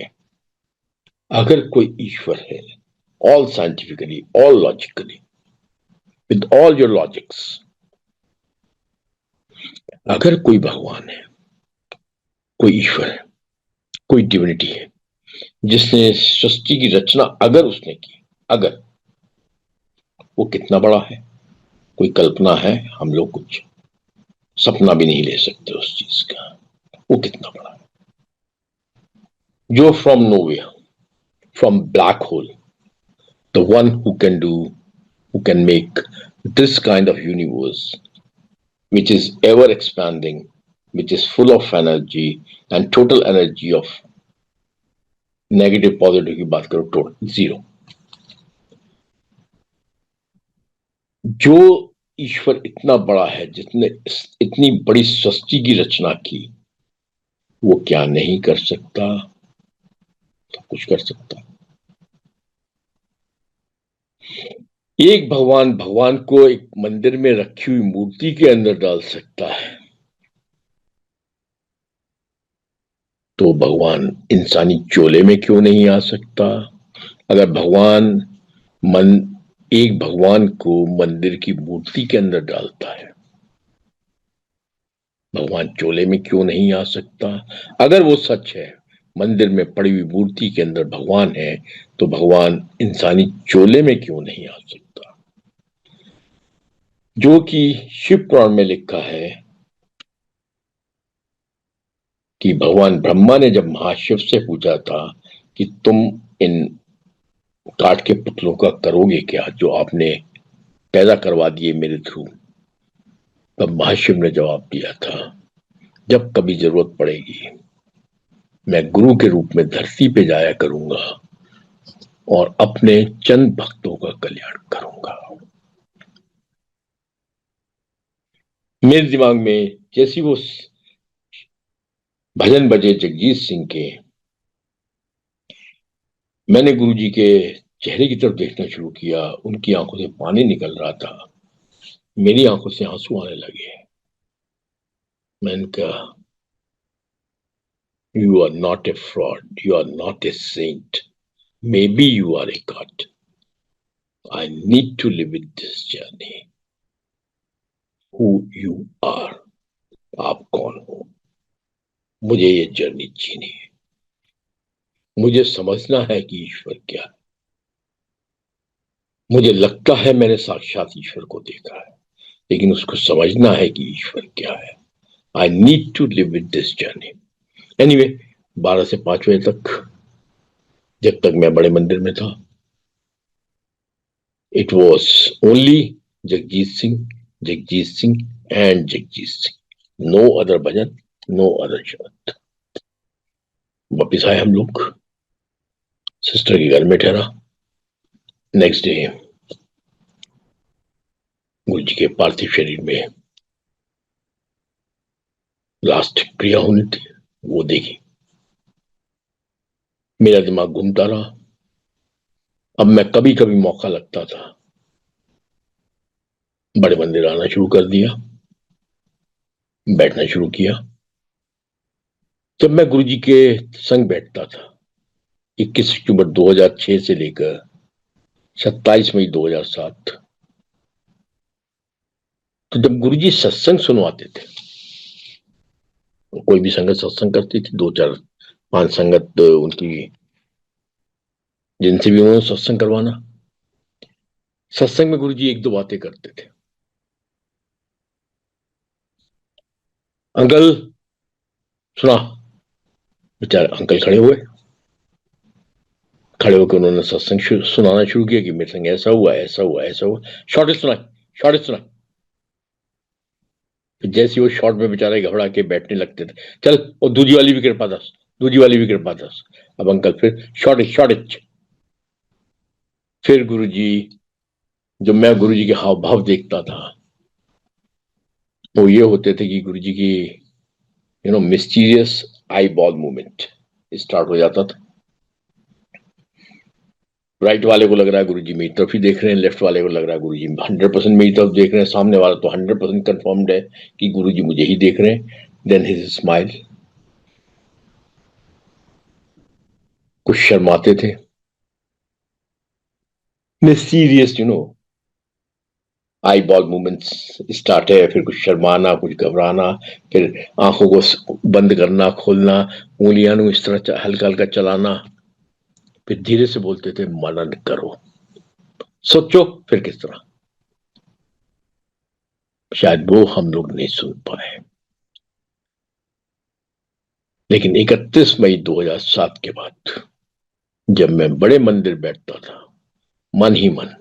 अगर कोई ईश्वर है, all scientifically, all logically, with all your logics, अगर कोई भगवान है, कोई ईश्वर है, कोई डिविनिटी है जिसने सृष्टि की रचना अगर उसने की, अगर, वो कितना बड़ा है, कोई कल्पना है, हम लोग कुछ सपना भी नहीं ले सकते उस चीज का, वो कितना बड़ा है। जो from nowhere, from black hole, the one who can do, who can make this kind of universe, which is ever expanding, which is full of energy and total energy of negative positive की बात करो, total zero. जो ईश्वर इतना बड़ा है, जिसने इतनी बड़ी सृष्टि की रचना की, वो क्या नहीं कर सकता? सब कुछ कर सकता। एक भगवान भगवान को एक मंदिर में रखी हुई मूर्ति के अंदर डाल सकता है, तो भगवान इंसानी चोले में क्यों नहीं आ सकता? अगर भगवान मन एक भगवान को मंदिर की मूर्ति के अंदर डालता है, भगवान चोले में क्यों नहीं आ सकता? अगर वो सच है, मंदिर में पड़ी हुई मूर्ति के अंदर भगवान है, तो भगवान इंसानी चोले में क्यों नहीं आ सकता? जो कि शिव पुराण में लिखा है कि भगवान ब्रह्मा ने जब महाशिव से पूछा था कि तुम इन काठ के पुतलों का करोगे क्या, जो आपने पैदा करवा दिए मेरे थ्रू, तब महाशिव ने जवाब दिया था, जब कभी जरूरत पड़ेगी मैं गुरु के रूप में धरती पे जाया करूंगा और अपने चंद भक्तों का कल्याण करूंगा। मेरे दिमाग में जैसी वो भजन बजे जगजीत सिंह के, मैंने गुरुजी के चेहरे की तरफ देखना शुरू किया, उनकी आंखों से पानी निकल रहा था, मेरी आंखों से आंसू आने लगे। मैंने कहा, you are not a fraud, you are not a saint, maybe you are a god, I need to live with this journey. Who you are, आप कौन हो? मुझे ये जर्नी जीनी है, मुझे समझना है कि ईश्वर क्या है। मुझे लगता है मैंने साक्षात ईश्वर को देखा है, लेकिन उसको समझना है कि ईश्वर क्या है। I need to live with this journey. Anyway, 12 से 5 बजे तक, जब तक मैं बड़े मंदिर में था, it was only Jagjit Singh, Jagjit Singh and Jagjit Singh, no other bhajan, no other shabad. वापिस आए हम लोग, सिस्टर के घर में ठहरा। नेक्स्ट डे गुरु जी के पार्थिव शरीर में लास्ट क्रिया होनी थी, वो देखी। मेरा दिमाग घूमता रहा। अब मैं कभी कभी मौका लगता था, बड़े मंदिर आना शुरू कर दिया, बैठना शुरू किया। जब मैं गुरु जी के संग बैठता था, 21 अक्टूबर 2006 से लेकर 27 मई 2007, तो जब गुरु जी सत्संग सुनवाते थे, कोई भी संगत सत्संग करती थी, 2 4 5 संगत उनकी, जिनसे भी उन्होंने सत्संग करवाना, सत्संग में गुरु जी 1 2 बातें करते थे। अंकल सुना, बेचारे अंकल खड़े होकर उन्होंने सत्संग सुनाना शुरू किया कि मेरे संग ऐसा हुआ, ऐसा हुआ, ऐसा हुआ। शॉर्टेज सुना। फिर जैसे वो शॉर्ट में बेचारे घबरा के बैठने लगते थे, चल और दूजी वाली भी कृपा दास, दूजी वाली भी कृपा दास। अब अंकल फिर शॉर्टेज। फिर गुरुजी, जब मैं गुरुजी के हाव भाव देखता था, वो ये होते थे कि गुरुजी की mysterious eye ball movement start हो जाता था। राइट वाले को लग रहा है गुरुजी मेरी तरफ ही देख रहे हैं, लेफ्ट वाले को लग रहा है गुरुजी 100% मेरी तरफ देख रहे हैं, सामने वाला तो 100% कंफर्म्ड है कि गुरुजी मुझे ही देख रहे हैं। देन हिज स्माइल, कुछ शर्माते थे, mysterious eye ball movements start है, फिर कुछ शर्माना, कुछ घबराना, फिर आंखों को बंद करना, खोलना, उंगलियां इस तरह हल्का हल्का चलाना, फिर धीरे से बोलते थे मनन करो, सोचो फिर किस तरह। शायद वो हम लोग नहीं सुन पाए, लेकिन 31 मई 2007 के बाद जब मैं बड़े मंदिर बैठता था, मन ही मन,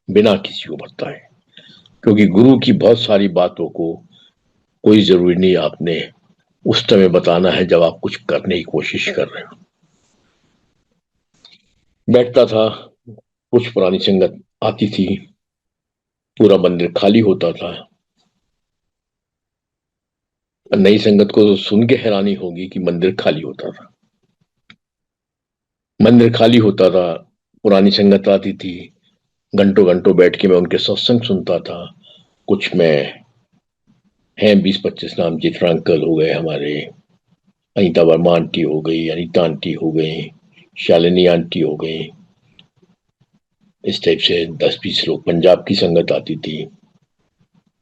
बिना किसी को बताए, क्योंकि गुरु की बहुत सारी बातों को कोई जरूरी नहीं आपने उस समय बताना है जब आप कुछ करने की कोशिश कर रहे हो। बैठता था, कुछ पुरानी संगत आती थी, पूरा मंदिर खाली होता था। नई संगत को सुन के हैरानी होगी कि मंदिर खाली होता था। मंदिर खाली होता था, पुरानी संगत आती थी, घंटों घंटों बैठ के मैं उनके सत्संग सुनता था। कुछ में हैं 20-25 नाम, चित्रा अंकल हो गए हमारे, अनीता वर्मा आंटी हो गई, अनीता आंटी हो गई, शालिनी आंटी हो गई, इस टाइप से 10-20 लोग। पंजाब की संगत आती थी,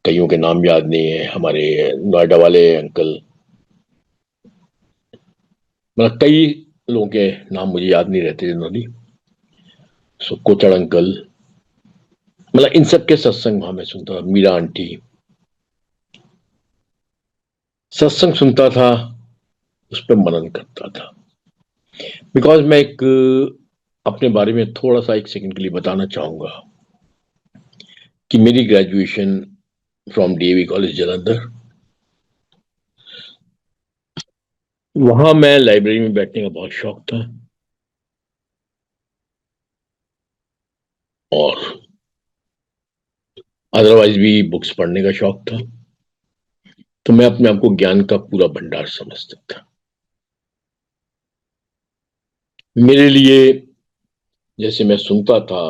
कईयों के नाम याद नहीं है, हमारे नोएडा वाले अंकल, मतलब कई लोगों के नाम मुझे याद नहीं रहते जनरली, सो कोचड़ अंकल, मतलब इन सब के सत्संग वहां मैं सुनता था। मीरा आंटी, सत्संग सुनता था, उस पर मनन करता था। बिकॉज मैं एक अपने बारे में थोड़ा सा 1 सेकंड के लिए बताना चाहूंगा कि मेरी graduation from DAV college Jalandhar, वहां मैं लाइब्रेरी में बैठने का बहुत शौक था, और अदरवाइज भी बुक्स पढ़ने का शौक था। तो मैं अपने आप को ज्ञान का पूरा भंडार समझता था। मेरे लिए, जैसे मैं सुनता था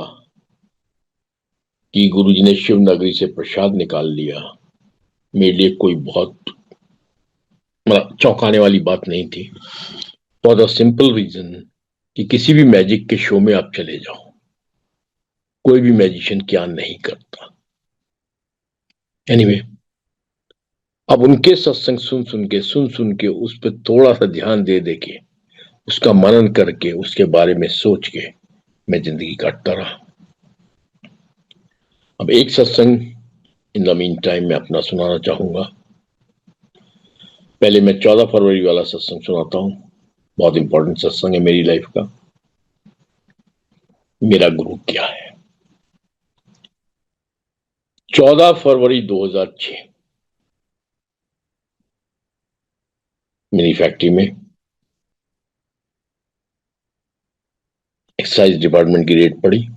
कि गुरुजी ने शिव नगरी से प्रसाद निकाल लिया, मेरे लिए कोई बहुत मतलब चौंकाने वाली बात नहीं थी, फॉर द सिंपल रीजन कि किसी भी मैजिक के शो में आप चले जाओ, कोई भी मैजिशियन क्या नहीं करता। एनीवे, अब उनके सत्संग सुन सुन के उस पर थोड़ा सा ध्यान दे दे के, उसका मनन करके, उसके बारे में सोच के मैं जिंदगी काटता रहा। अब एक सत्संग इन द मीन टाइम मैं अपना सुनाना चाहूंगा। पहले मैं 14 फरवरी वाला सत्संग सुनाता हूं, बहुत इंपॉर्टेंट सत्संग है मेरी लाइफ का। मेरा गुरु क्या है। 14 फरवरी 2006 मेरी फैक्ट्री में एक्साइज डिपार्टमेंट की रेड पड़ी।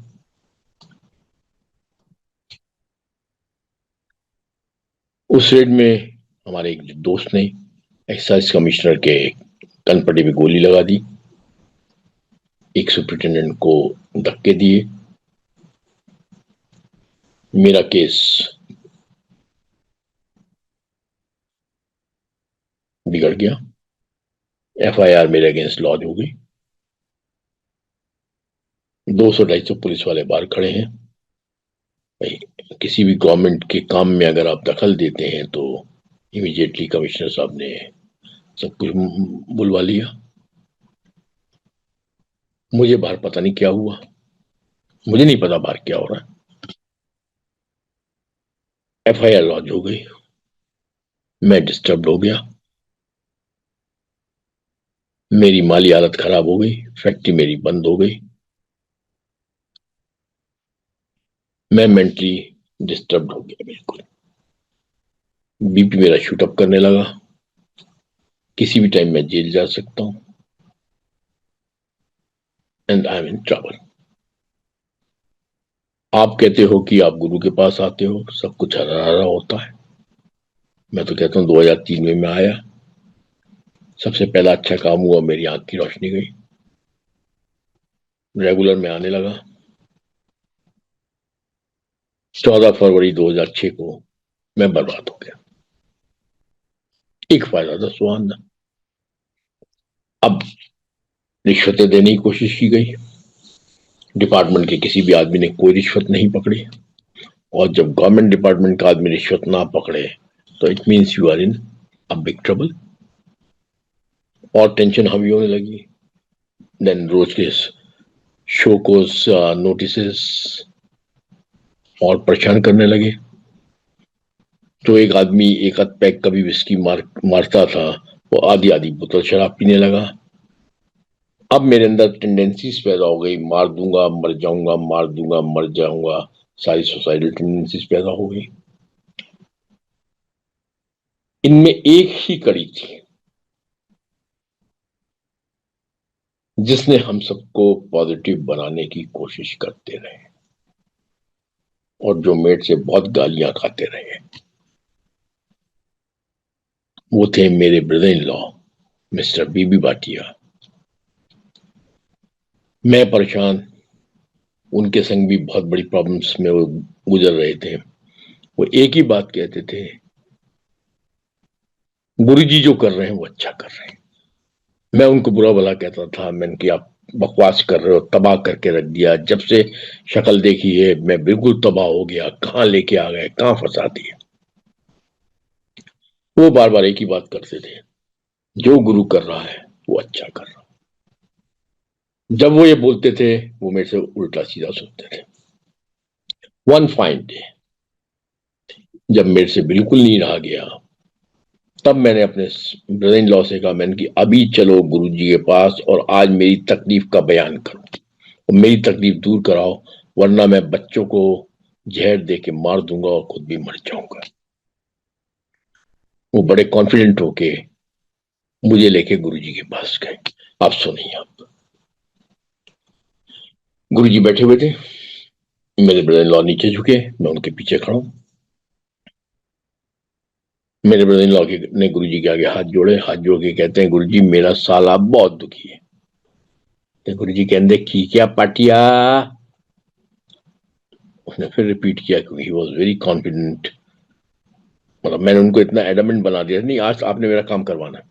उस रेड में हमारे एक दोस्त ने एक्साइज कमिश्नर के कनपट्टी पे गोली लगा दी, एक सुपरिटेंडेंट को धक्के दिए। मेरा केस बिगड़ गया, एफआईआर मेरे अगेंस्ट लॉन्च हो गई। 200-250 पुलिस वाले बाहर खड़े हैं। भाई, किसी भी गवर्नमेंट के काम में अगर आप दखल देते हैं तो इमीडिएटली कमिश्नर साहब ने सब कुछ बुलवा लिया। मुझे बाहर पता नहीं क्या हुआ, मुझे नहीं पता बाहर क्या हो रहा है। एफआईआर लॉन्च हो गई, मैं डिस्टर्ब हो गया, मेरी माली हालत खराब हो गई, फैक्ट्री मेरी बंद हो गई, मैं मेंटली डिस्टर्ब हो गया बिल्कुल। बीपी मेरा शूट अप करने लगा, किसी भी टाइम मैं जेल जा सकता हूं, and I am in trouble. आप कहते हो कि आप गुरु के पास आते हो, सब कुछ हरा हरा होता है। मैं तो कहता हूं 2003 में मैं आया, सबसे पहला अच्छा काम हुआ, मेरी आंख की रोशनी गई, रेगुलर में आने लगा। 14 फरवरी 2006 को मैं बर्बाद हो गया। एक फायदा था सुहान था। अब रिश्वतें देने की कोशिश की गई, डिपार्टमेंट के किसी भी आदमी ने कोई रिश्वत नहीं पकड़ी, और जब गवर्नमेंट डिपार्टमेंट का आदमी रिश्वत ना पकड़े तो it means you are in a big trouble. और टेंशन हावी होने लगी। देन रोज के शो को नोटिसेस और परेशान करने लगे। तो एक आदमी एक आध पैक कभी विस्की मारता था, वो आधी आधी बोतल शराब पीने लगा। अब मेरे अंदर टेंडेंसीज पैदा हो गई, मार दूंगा मर जाऊंगा, मार दूंगा मर जाऊंगा, सारी सोसाइटल टेंडेंसीज पैदा हो गई। इनमें एक ही कड़ी थी जिसने हम सबको पॉजिटिव बनाने की कोशिश करते रहे, और जो मेट से बहुत गालियां खाते रहे, वो थे मेरे ब्रदर इन लॉ मिस्टर बीबी भाटिया। मैं परेशान, उनके संग भी बहुत बड़ी प्रॉब्लम्स में वो गुजर रहे थे। वो एक ही बात कहते थे, गुरुजी जो कर रहे हैं वो अच्छा कर रहे हैं। मैं उनको बुरा भला कहता था, मैंने कि आप बकवास कर रहे हो, तबाह करके रख दिया, जब से शक्ल देखी है मैं बिल्कुल तबाह हो गया, कहाँ लेके आ गए, कहाँ फंसा दिए। वो बार बार एक ही बात करते थे, जो गुरु कर रहा है वो अच्छा कर रहा है। जब वो ये बोलते थे वो मेरे से उल्टा सीधा सुनते थे। वन फाइन डे जब मेरे से बिल्कुल नहीं रहा गया, तब मैंने अपने ब्रदर इन लॉ से कहा, मैंने कि अभी चलो गुरुजी के पास और आज मेरी तकलीफ का बयान करो और मेरी तकलीफ दूर कराओ, वरना मैं बच्चों को जहर दे के मार दूंगा और खुद भी मर जाऊंगा। वो बड़े कॉन्फिडेंट होके मुझे लेके गुरुजी के पास गए। आप सुनिए। आप गुरुजी बैठे हुए थे, मेरे ब्रदर इन लॉ नीचे झुके, मैं उनके पीछे खड़ा हूं। मेरे ब्रदर इन लॉ ने गुरुजी के आगे हाथ जोड़े, हाथ जोड़ के कहते हैं, गुरुजी मेरा साला बहुत दुखी है। तो गुरुजी कहते की क्या पाटिया। उसने फिर रिपीट किया क्योंकि ही वॉज वेरी कॉन्फिडेंट। मतलब मैंने उनको इतना एडमेंट बना दिया, नहीं आज आपने मेरा काम करवाना है।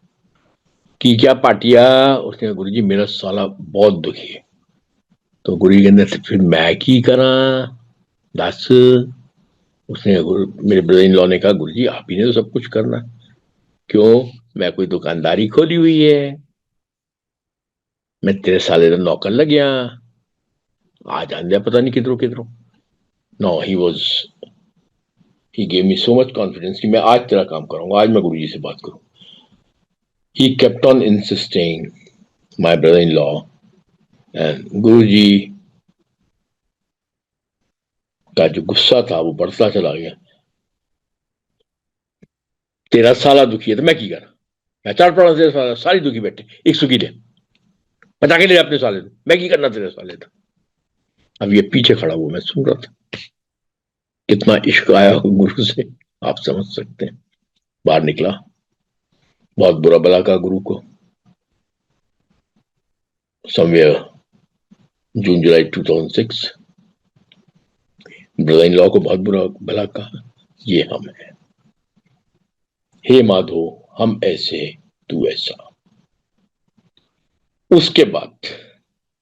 कि क्या पाटिया। उसने कहा, गुरुजी मेरा साला बहुत दुखी है। तो गुरुजी कहते फिर मैं की करा दस। उसने मेरे ब्रदर इन लॉ ने कहा, गुरुजी आप ही ने तो सब कुछ करना। क्यों, मैं कोई दुकानदारी खोली हुई है, मैं तेरे साले का नौकर लग गया, आ जान दिया पता नहीं किधरों किधरों। No he gave me so much confidence कि मैं आज तेरा काम करूंगा, आज मैं गुरुजी से बात करूं। He kept on insisting, my brother-in-law, and गुरुजी का जो गुस्सा था वो बढ़ता चला गया। तेरा साला दुखी है तो मैं की करा, मैं चार पड़ा तेरे साला सारी दुखी बैठे, एक सुखी ले बचा के ले अपने साले को, मैं की करना तेरे साले था। अब ये पीछे खड़ा हुआ मैं सुन रहा था, कितना इश्क आया गुरु से आप समझ सकते हैं। बाहर निकला, बहुत बुरा भला का गुरु को। Somewhere June July 2006 brother in law को बहुत बुरा भला कहा, ये हम है, हे माधो हम ऐसे तू ऐसा। उसके बाद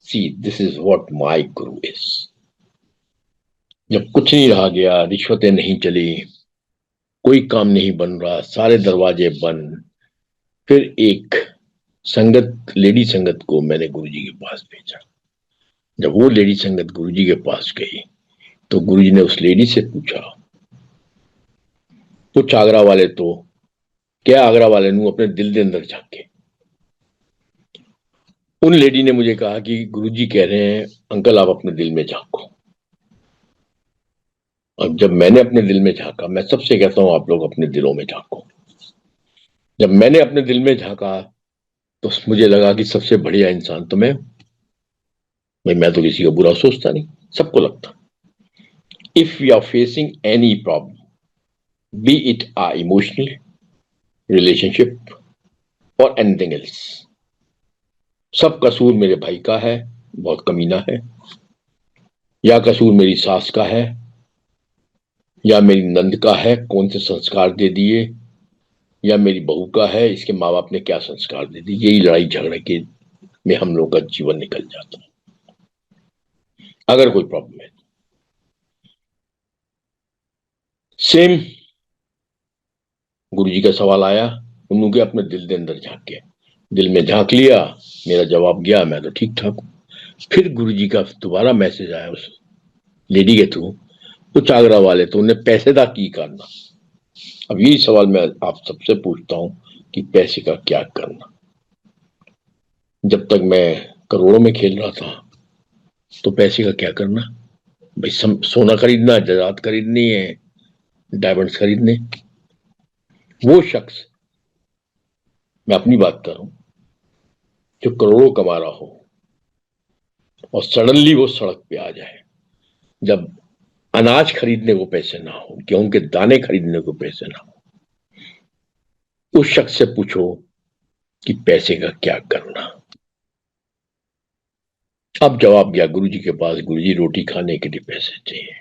see this is what my Guru is. जब कुछ नहीं रहा गया, रिश्वतें नहीं चली, कोई काम नहीं बन रहा, सारे दरवाजे बंद, फिर एक संगत लेडी संगत को मैंने गुरुजी के पास भेजा। जब वो लेडी संगत गुरुजी के पास गई तो गुरुजी ने उस लेडी से पूछा, कुछ आगरा वाले तो क्या आगरा वाले नू अपने दिल के अंदर झाके। उन लेडी ने मुझे कहा कि गुरुजी कह रहे हैं अंकल आप अपने दिल में झांको। अब जब मैंने अपने दिल में झांका, मैं सबसे कहता हूं आप लोग अपने दिलों में झांको। जब मैंने अपने दिल में झांका तो मुझे लगा कि सबसे बढ़िया इंसान तो मैं, भाई मैं तो किसी का बुरा सोचता नहीं, सबको लगता। If you are facing any problem, be it a emotional relationship और एनीथिंग एल्स, सब कसूर मेरे भाई का है, बहुत कमीना है, या कसूर मेरी सास का है, या मेरी नंद का है, कौन से संस्कार दे दिए, या मेरी बहू का है, इसके माँ बाप ने क्या संस्कार दे दिए। यही लड़ाई झगड़े के में हम लोग का जीवन निकल जाता है अगर कोई प्रॉब्लम है। सेम गुरु जी का सवाल आया, उन्होंने अपने दिल के अंदर झांक के, दिल में झांक लिया, मेरा जवाब गया, मैं तो ठीक ठाक। फिर गुरु जी का दोबारा मैसेज आया उस लेडी के थ्रू, कुछ आगरा वाले तो उन्हें पैसे का की करना। अब यही सवाल मैं आप सबसे पूछता हूं कि पैसे का क्या करना। जब तक मैं करोड़ों में खेल रहा था तो पैसे का क्या करना भाई, सोना खरीदना, जायदाद खरीदनी है, डायमंड्स खरीदने। वो शख्स, मैं अपनी बात कर रहा हूं, जो करोड़ों कमा रहा हो और सडनली वो सड़क पे आ जाए, जब अनाज खरीदने को पैसे ना हो, गेहूं के दाने खरीदने को पैसे ना हो, उस शख्स से पूछो कि पैसे का क्या करना। अब जवाब गया गुरु जी के पास, गुरु जी रोटी खाने के लिए पैसे चाहिए,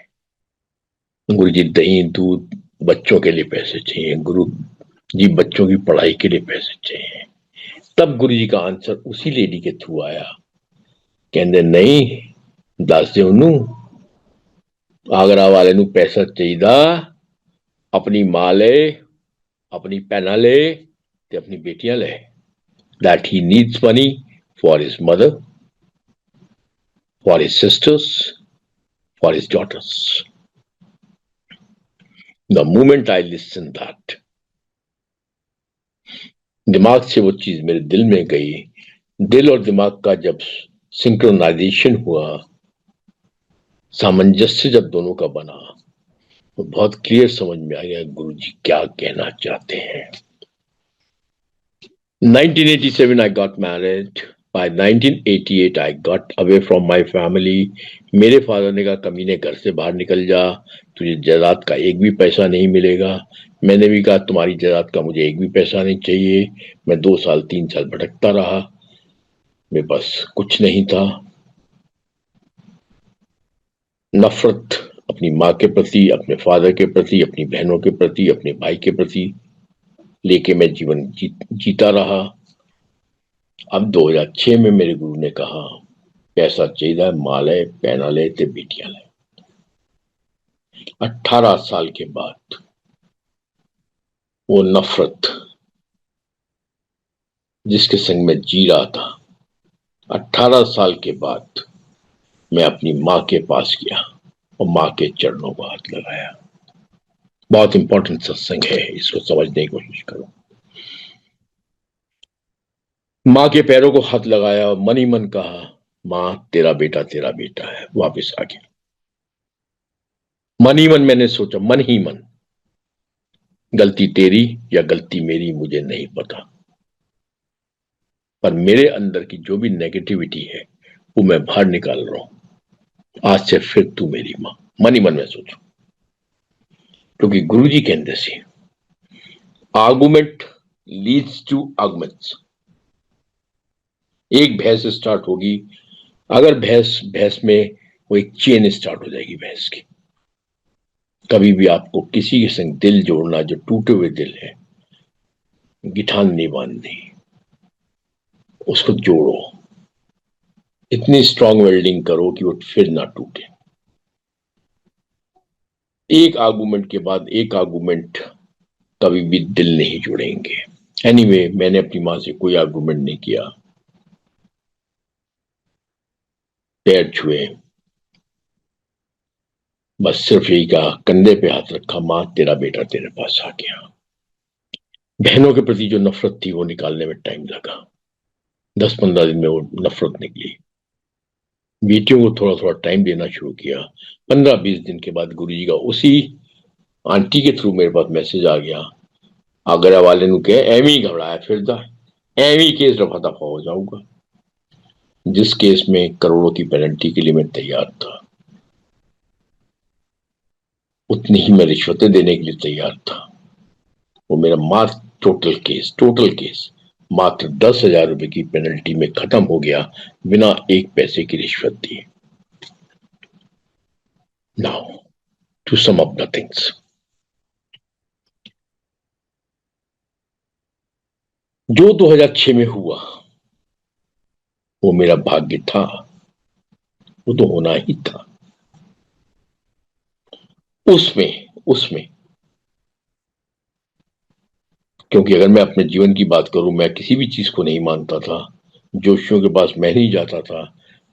गुरु जी दही दूध बच्चों के लिए पैसे चाहिए, गुरु जी बच्चों की पढ़ाई के लिए पैसे चाहिए। तब गुरु जी का आंसर उसी लेडी के थ्रू आया, कहते नहीं दस दे उन्नू, आगरा वाले नू पैसा चाहिदा, अपनी मां ले, अपनी भैनां ले ते अपनी बेटियां ले, that he needs money for his mother, for his sisters, for his daughters. The moment I listened that, दिमाग से वो चीज मेरे दिल में गई। दिल और दिमाग का जब सिंक्रोनाइजेशन हुआ, सामंजस्य जब दोनों का बना, तो बहुत क्लियर समझ में आ गया गुरुजी क्या कहना चाहते हैं। 1987 I got married. By 1988 I got away from my family. मेरे फादर ने कहा कमीने घर से बाहर निकल जा, तुझे जायदाद का एक भी पैसा नहीं मिलेगा। मैंने भी कहा तुम्हारी जायदाद का मुझे एक भी पैसा नहीं चाहिए। मैं 2 साल 3 साल भटकता रहा, मेरे पास कुछ नहीं था। नफरत अपनी माँ के प्रति, अपने फादर के प्रति, अपनी बहनों के प्रति, अपने भाई के प्रति लेके मैं जीवन जीता रहा। अब 2006 में मेरे गुरु ने कहा पैसा चाहिए, माल है, पैना ले ते बेटियां ले। 18 साल के बाद वो नफरत जिसके संग में जी रहा था, 18 साल के बाद मैं अपनी माँ के पास गया और माँ के चरणों को हाथ लगाया। बहुत इंपॉर्टेंट सत्संग है, इसको समझने की कोशिश करो। माँ के पैरों को हाथ लगाया और मन ही मन कहा माँ तेरा बेटा है। वापस आ गया। मन ही मन मैंने सोचा, मन ही मन, गलती तेरी या गलती मेरी मुझे नहीं पता, पर मेरे अंदर की जो भी नेगेटिविटी है वो मैं बाहर निकाल रहा हूं। आज से फिर तू मेरी मां, मन ही मन में सोचो। क्योंकि गुरु जी कहते थे आर्गुमेंट लीड्स टू आर्गुमेंट्स। एक बहस स्टार्ट होगी, अगर बहस में वो एक चेन स्टार्ट हो जाएगी बहस की। कभी भी आपको किसी के संग दिल जोड़ना, जो टूटे हुए दिल है, गिठान नहीं बांधनी, उसको जोड़ो, इतनी स्ट्रांग वेल्डिंग करो कि वो फिर ना टूटे। एक आर्गुमेंट के बाद एक आर्गुमेंट कभी भी दिल नहीं जुड़ेंगे। एनीवे, मैंने अपनी मां से कोई आर्गुमेंट नहीं किया, पैर छुए, बस सिर्फ यही कहा, कंधे पे हाथ रखा, मां तेरा बेटा तेरे पास आ गया। बहनों के प्रति जो नफरत थी वो निकालने में टाइम लगा, 10-15 दिन में वो नफरत निकली। बेटियों को थोड़ा थोड़ा टाइम देना शुरू किया। 15-20 दिन के बाद गुरुजी का उसी आंटी के थ्रू मेरे पास मैसेज आ गया, आगरा वाले नु कहे एवं ही घबराया फिरदा, एवं ही केस रफा दफा हो जाऊगा। जिस केस में करोड़ों की पेनल्टी के लिए मैं तैयार था, उतनी ही मैं रिश्वतें देने के लिए तैयार था। वो मेरा मात्र टोटल केस मात्र 10,000 रुपए की पेनल्टी में खत्म हो गया, बिना एक पैसे की रिश्वत दिए। Now to sum up the things. जो 2006 में हुआ वो मेरा भाग्य था, वो तो होना ही था। उसमें क्योंकि अगर मैं अपने जीवन की बात करूं, मैं किसी भी चीज को नहीं मानता था। जोशियों के पास मैं नहीं जाता था,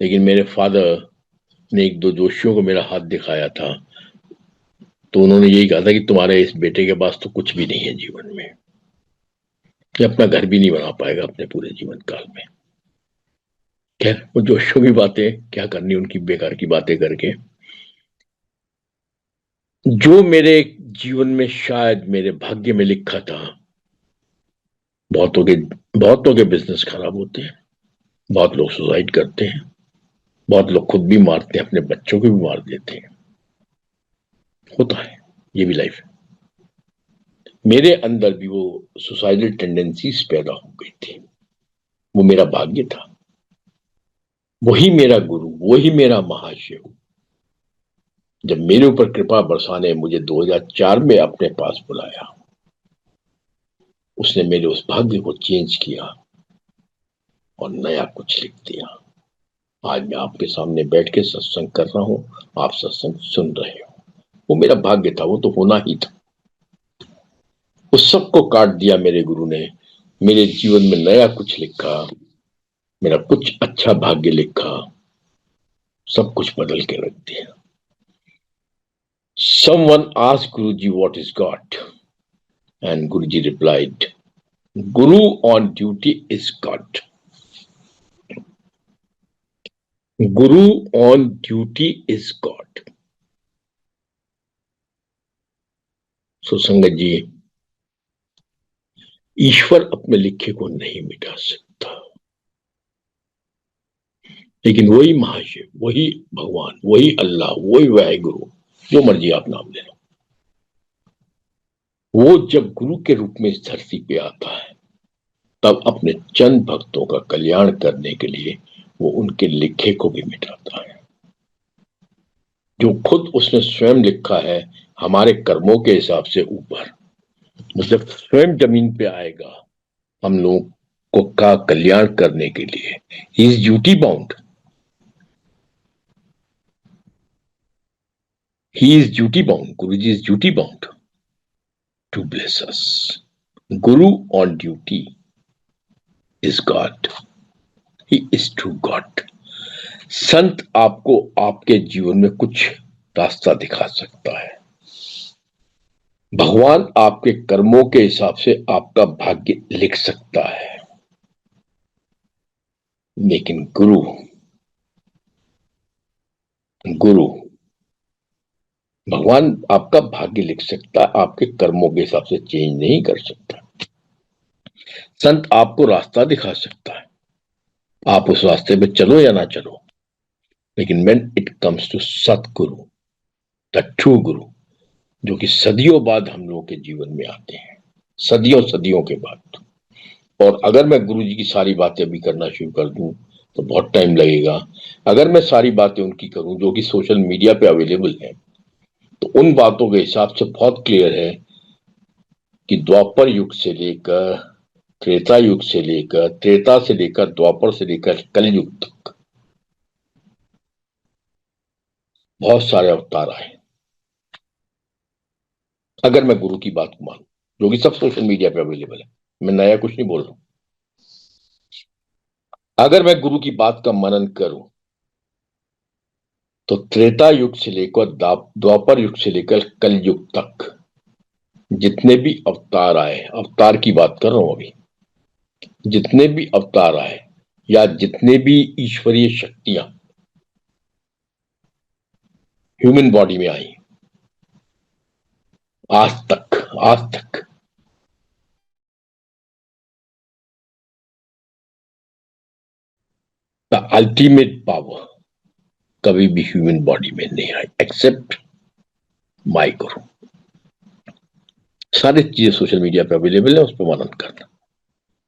लेकिन मेरे फादर ने एक दो जोशियों को मेरा हाथ दिखाया था, तो उन्होंने यही कहा था कि तुम्हारे इस बेटे के पास तो कुछ भी नहीं है जीवन में, ये अपना घर भी नहीं बना पाएगा अपने पूरे जीवन काल में। खैर, वो जोशियों की बातें क्या करनी, उनकी बेकार की बातें करके। जो मेरे जीवन में शायद मेरे भाग्य में लिखा था, बहुतों के बिजनेस खराब होते हैं, बहुत लोग सुसाइड करते हैं, बहुत लोग खुद भी मारते हैं, अपने बच्चों को भी मार देते हैं। होता है, ये भी लाइफ है। मेरे अंदर भी वो सुसाइडल टेंडेंसीज पैदा हो गई थी। वो मेरा भाग्य था, वही मेरा गुरु, वही मेरा महाशिव, जब मेरे ऊपर कृपा बरसाने मुझे 2004 में अपने पास बुलाया, उसने मेरे उस भाग्य को चेंज किया और नया कुछ लिख दिया। आज मैं आपके सामने बैठ के सत्संग कर रहा हूं, आप सत्संग सुन रहे हो। वो मेरा भाग्य था, वो तो होना ही था। उस सब को काट दिया मेरे गुरु ने, मेरे जीवन में नया कुछ लिखा, मेरा कुछ अच्छा भाग्य लिखा, सब कुछ बदल के रख दिया। Someone asked Guruji what is God, and Guruji replied, Guru on duty is God. Guru on duty is God. सो संगत जी, ईश्वर अपने लिखे को नहीं मिटा सकता, लेकिन वही महाशिव, वही भगवान, वही अल्लाह, वही वाहिगुरु, जो मर्जी आप नाम ले लो, वो जब गुरु के रूप में इस धरती पे आता है, तब अपने चंद भक्तों का कल्याण करने के लिए वो उनके लिखे को भी मिटाता है। जो खुद उसने स्वयं लिखा है हमारे कर्मों के हिसाब से ऊपर, मतलब स्वयं जमीन पे आएगा हम लोगों को का कल्याण करने के लिए। He is duty bound, he is duty bound, guru ji is duty bound to bless us. Guru on duty is god, he is true god. संत आपको आपके जीवन में कुछ रास्ता दिखा सकता है, भगवान आपके कर्मों के हिसाब से आपका भाग्य लिख सकता है, लेकिन गुरु भगवान आपका भाग्य लिख सकता है, आपके कर्मों के हिसाब से चेंज नहीं कर सकता। संत आपको रास्ता दिखा सकता है, आप उस रास्ते पे चलो या ना चलो, लेकिन when it comes to Satguru, the true गुरु, जो कि सदियों बाद हम लोगों के जीवन में आते हैं, सदियों के बाद। और अगर मैं गुरु जी की सारी बातें अभी करना शुरू कर दूं तो बहुत टाइम लगेगा। अगर मैं सारी बातें उनकी करूं जो कि सोशल मीडिया पे अवेलेबल है, तो उन बातों के हिसाब से बहुत क्लियर है कि द्वापर युग से लेकर त्रेता युग से लेकर, त्रेता से लेकर द्वापर से लेकर कलयुग तक बहुत सारे अवतार आए। अगर मैं गुरु की बात को मानूं, जो कि सब सोशल मीडिया पे अवेलेबल है, मैं नया कुछ नहीं बोल रहा हूं। अगर मैं गुरु की बात का मनन करूं तो त्रेता युग से लेकर द्वापर युग से लेकर कलयुग तक जितने भी अवतार आए, अवतार की बात कर रहा हूं अभी, जितने भी अवतार आए या जितने भी ईश्वरीय शक्तियां ह्यूमन बॉडी में आई, आज तक द अल्टीमेट पावर कभी भी ह्यूमन बॉडी में नहीं आई एक्सेप्ट माय गुरु। सारी चीजें सोशल मीडिया पे अवेलेबल है, उस पर मनन करना,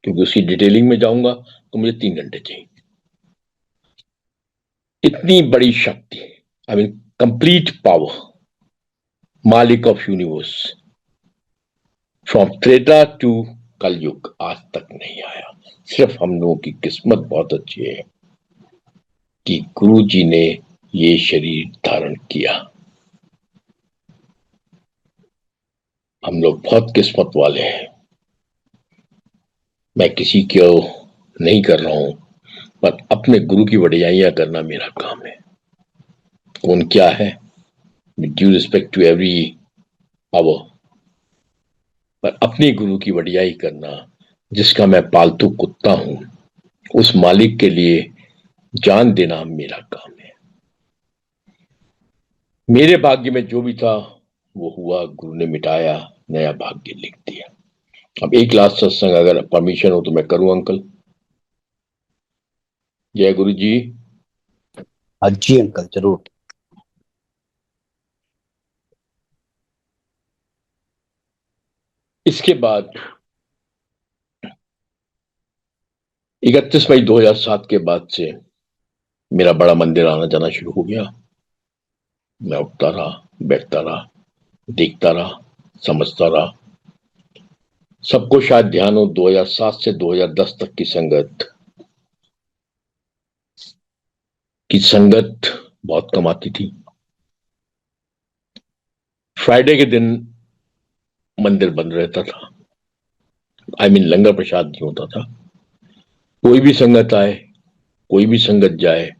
क्योंकि उसकी डिटेलिंग में जाऊंगा तो मुझे 3 घंटे चाहिए। इतनी बड़ी शक्ति, आई मीन कंप्लीट पावर मालिक of universe, from Treta to Kalyug आज तक नहीं आया। सिर्फ हम लोगों की किस्मत बहुत अच्छी है कि गुरु जी ने ये शरीर धारण किया। हम लोग बहुत किस्मत वाले हैं। मैं किसी को नहीं कर रहा हूं, पर अपने गुरु की बढ़ियाइयां करना मेरा काम है। कौन क्या है, with due respect to every power, पर अपने गुरु की बढ़ियाई करना, जिसका मैं पालतू कुत्ता हूं, उस मालिक के लिए जान देना मेरा काम है। मेरे भाग्य में जो भी था वो हुआ, गुरु ने मिटाया, नया भाग्य लिख दिया। अब एक लास्ट सत्संग अगर परमिशन हो तो मैं करूं अंकल। जय गुरु जी। हाँ जी अंकल, जरूर। इसके बाद 31 मई 2007 के बाद से मेरा बड़ा मंदिर आना जाना शुरू हो गया। मैं उठता रहा, बैठता रहा, देखता रहा, समझता रहा। सबको शायद ध्यान हो, 2007 से 2010 तक की संगत बहुत कम आती थी। फ्राइडे के दिन मंदिर बंद रहता था, लंगर प्रसाद नहीं होता था। कोई भी संगत आए, कोई भी संगत जाए,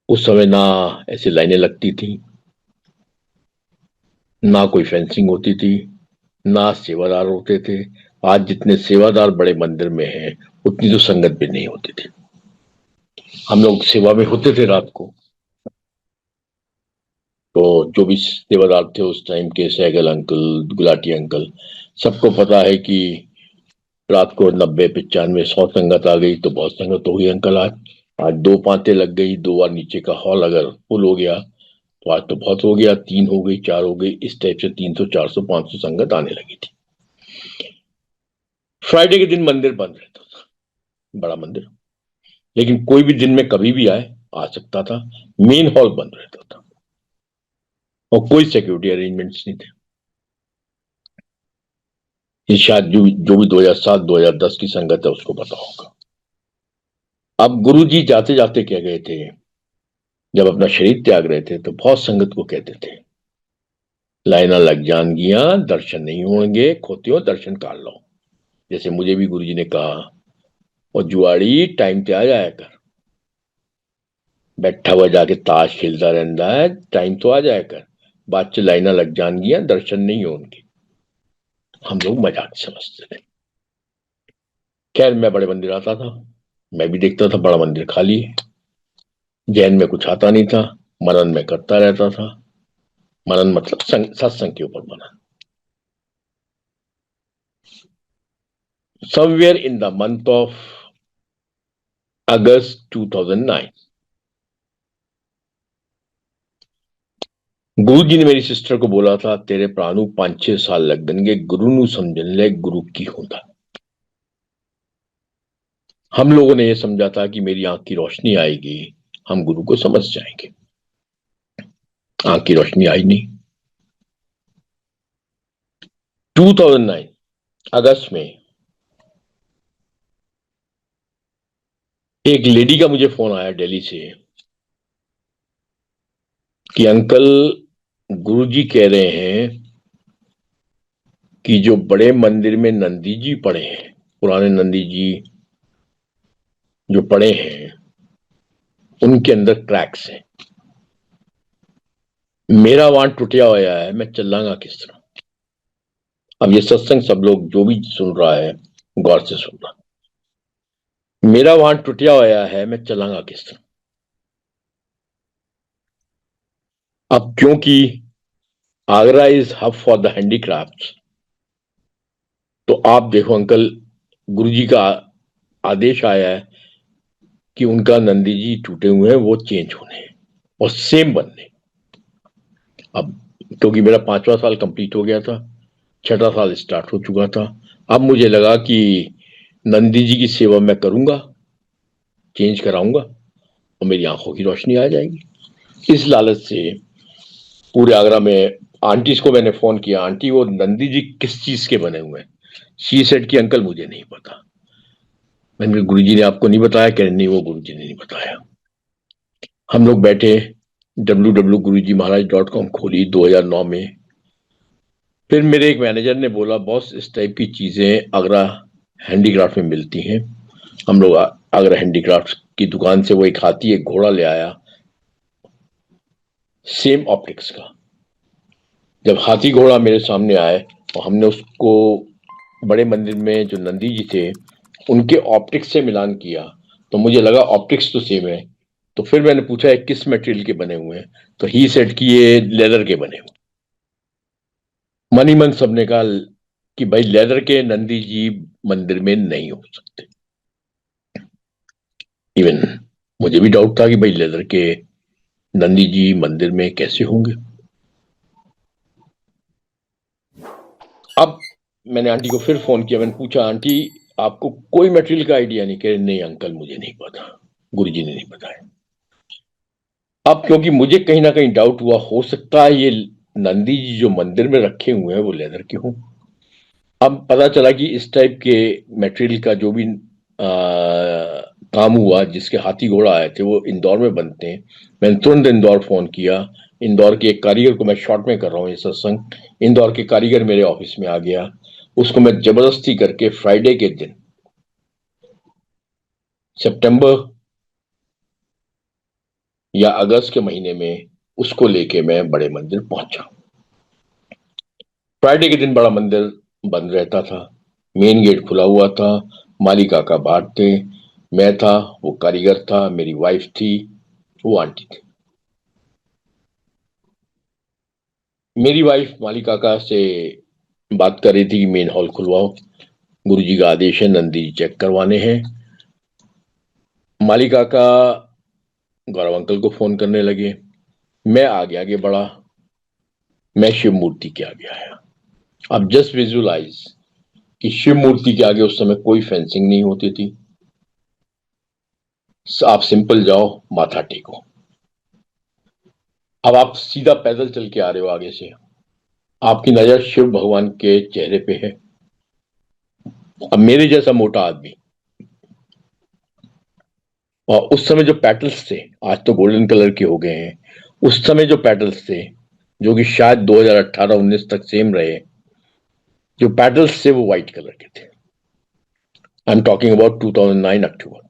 उस समय ना ऐसी लाइनें लगती थी, ना कोई फेंसिंग होती थी, ना सेवादार होते थे। आज जितने सेवादार बड़े मंदिर में हैं, उतनी तो संगत भी नहीं होती थी। हम लोग सेवा में होते थे रात को, तो जो भी सेवादार थे उस टाइम के, सहगल अंकल, गुलाटी अंकल, सबको पता है कि रात को 90, 95, 100 संगत आ गई तो बहुत संगत हो गई अंकल। आज 2 पांते लग गई, 2 बार नीचे का हॉल अगर फुल हो गया तो आज तो बहुत हो गया, 3 हो गई, 4 हो गई, इस टाइप से 300, 400, 500 संगत आने लगी थी। फ्राइडे के दिन मंदिर बंद रहता था, बड़ा मंदिर, लेकिन कोई भी दिन में कभी भी आए आ सकता था। मेन हॉल बंद रहता था और कोई सिक्योरिटी अरेंजमेंट्स नहीं थे। ये शायद जो भी 2007 2010 की संगत है उसको पता होगा। अब गुरु जी जाते जाते कह गए थे, जब अपना शरीर त्याग रहे थे, तो बहुत संगत को कहते थे, लाइना लग जाएंगियां, दर्शन नहीं होंगे, खोतियों दर्शन कर लो। जैसे मुझे भी गुरु जी ने कहा, और जुआड़ी टाइम पे आ जाया कर, बैठा हुआ जाके ताश खेलता रहता है, टाइम तो आ जाया कर, बाद च लाइना लग जाएंगियां, दर्शन नहीं होंगे। हम लोग मजाक समझते थे। खैर मैं बड़े मंदिर आता था, मैं भी देखता था बड़ा मंदिर खाली है, जैन में कुछ आता नहीं था, मनन में करता रहता था। मनन मतलब सत्संग के ऊपर मनन। Somewhere in the month of August 2009 Guru जी ने मेरी सिस्टर को बोला था, तेरे प्राणु 5-6 साल लग गए गुरु नु समझन ले गुरु की होता। हम लोगों ने यह समझा था कि मेरी आंख की रोशनी आएगी, हम गुरु को समझ जाएंगे। आंख की रोशनी आई नहीं। 2009 अगस्त में एक लेडी का मुझे फोन आया दिल्ली से कि अंकल गुरुजी कह रहे हैं कि जो बड़े मंदिर में नंदी जी पड़े हैं, पुराने नंदी जी जो पड़े हैं, उनके अंदर क्रैक्स हैं। मेरा वाण टूटिया होया है, मैं चलांगा किस तरह। अब ये सत्संग सब लोग जो भी सुन रहा है गौर से सुनना। मेरा वाण टूटिया होया है, मैं चलांगा किस तरह। अब क्योंकि Agra is hub for the handicraft, तो आप देखो अंकल, गुरुजी का आदेश आया है कि उनका नंदी जी टूटे हुए हैं, वो चेंज होने और सेम बनने। अब क्योंकि मेरा 5वां साल कंप्लीट हो गया था, 6वां साल स्टार्ट हो चुका था, अब मुझे लगा कि नंदी जी की सेवा मैं करूंगा, चेंज कराऊंगा और मेरी आंखों की रोशनी आ जाएगी। इस लालच से पूरे आगरा में आंटीज को मैंने फोन किया, आंटी वो नंदी जी किस चीज के बने हुए हैं? शी सेड कि अंकल मुझे नहीं पता। मैंने गुरु जी ने आपको नहीं बताया? कह नहीं, वो गुरु जी ने नहीं बताया। हम लोग बैठे, www.guruji-maharaj.com खोली 2009 में। फिर मेरे एक मैनेजर ने बोला, बॉस इस टाइप की चीजें आगरा हैंडीक्राफ्ट में मिलती हैं। हम लोग आगरा हैंडीक्राफ्ट की दुकान से वो एक हाथी एक घोड़ा ले आया, सेम ऑप्टिक्स का। जब हाथी घोड़ा मेरे सामने आए और हमने उसको बड़े मंदिर में जो नंदी जी थे उनके ऑप्टिक्स से मिलान किया, तो मुझे लगा ऑप्टिक्स तो सेम है। तो फिर मैंने पूछा किस मटेरियल के बने हुए हैं, तो ही सेड कि ये लेदर के बने हुए। मन ही मन सबने कहा कि भाई लेदर के नंदी जी मंदिर में नहीं हो सकते। इवन मुझे भी डाउट था कि भाई लेदर के नंदी जी मंदिर में कैसे होंगे। अब मैंने आंटी को फिर फोन किया, मैंने पूछा आंटी आपको कोई मटेरियल का आइडिया नहीं? कह रहे नहीं अंकल मुझे नहीं पता, गुरुजी ने नहीं बताया। अब क्योंकि मुझे कहीं ना कहीं डाउट हुआ, हो सकता है ये नंदी जी जो मंदिर में रखे हुए हैं वो लेदर के हों। अब पता चला कि इस टाइप के मटेरियल का जो भी काम हुआ, जिसके हाथी घोड़ा आए थे वो इंदौर में बनते हैं। मैंने तुरंत इंदौर फोन किया। इंदौर के एक कारीगर को, मैं शॉर्ट में कर रहा हूँ ये सत्संग, इंदौर के कारीगर मेरे ऑफिस में आ गया। उसको मैं जबरदस्ती करके फ्राइडे के दिन सितंबर या अगस्त के महीने में उसको लेके मैं बड़े मंदिर पहुंचा। फ्राइडे के दिन बड़ा मंदिर बंद रहता था, मेन गेट खुला हुआ था, मालिका का बाहर थे, मैं था, वो कारीगर था, मेरी वाइफ थी, वो आंटी थी। मेरी वाइफ मालिका का से बात कर रही थी कि मेन हॉल खुलवाओ, गुरुजी का आदेश है, नंदी जी चेक करवाने हैं। मालिका का गौरव अंकल को फोन करने लगे। मैं आगे आगे बढ़ा, मैं शिव मूर्ति के आगे आया। अब जस्ट विजुअलाइज कि शिव मूर्ति के आगे उस समय कोई फेंसिंग नहीं होती थी। आप सिंपल जाओ, माथा टेको। अब आप सीधा पैदल चल के आ रहे हो आगे से, आपकी नजर शिव भगवान के चेहरे पे है। अब मेरे जैसा मोटा आदमी, और उस समय जो पेटल्स थे, आज तो गोल्डन कलर के हो गए हैं, उस समय जो पेटल्स थे जो कि शायद 2018-19 तक सेम रहे, जो पेटल्स थे वो व्हाइट कलर के थे। आई एम टॉकिंग अबाउट 2009 अक्टूबर।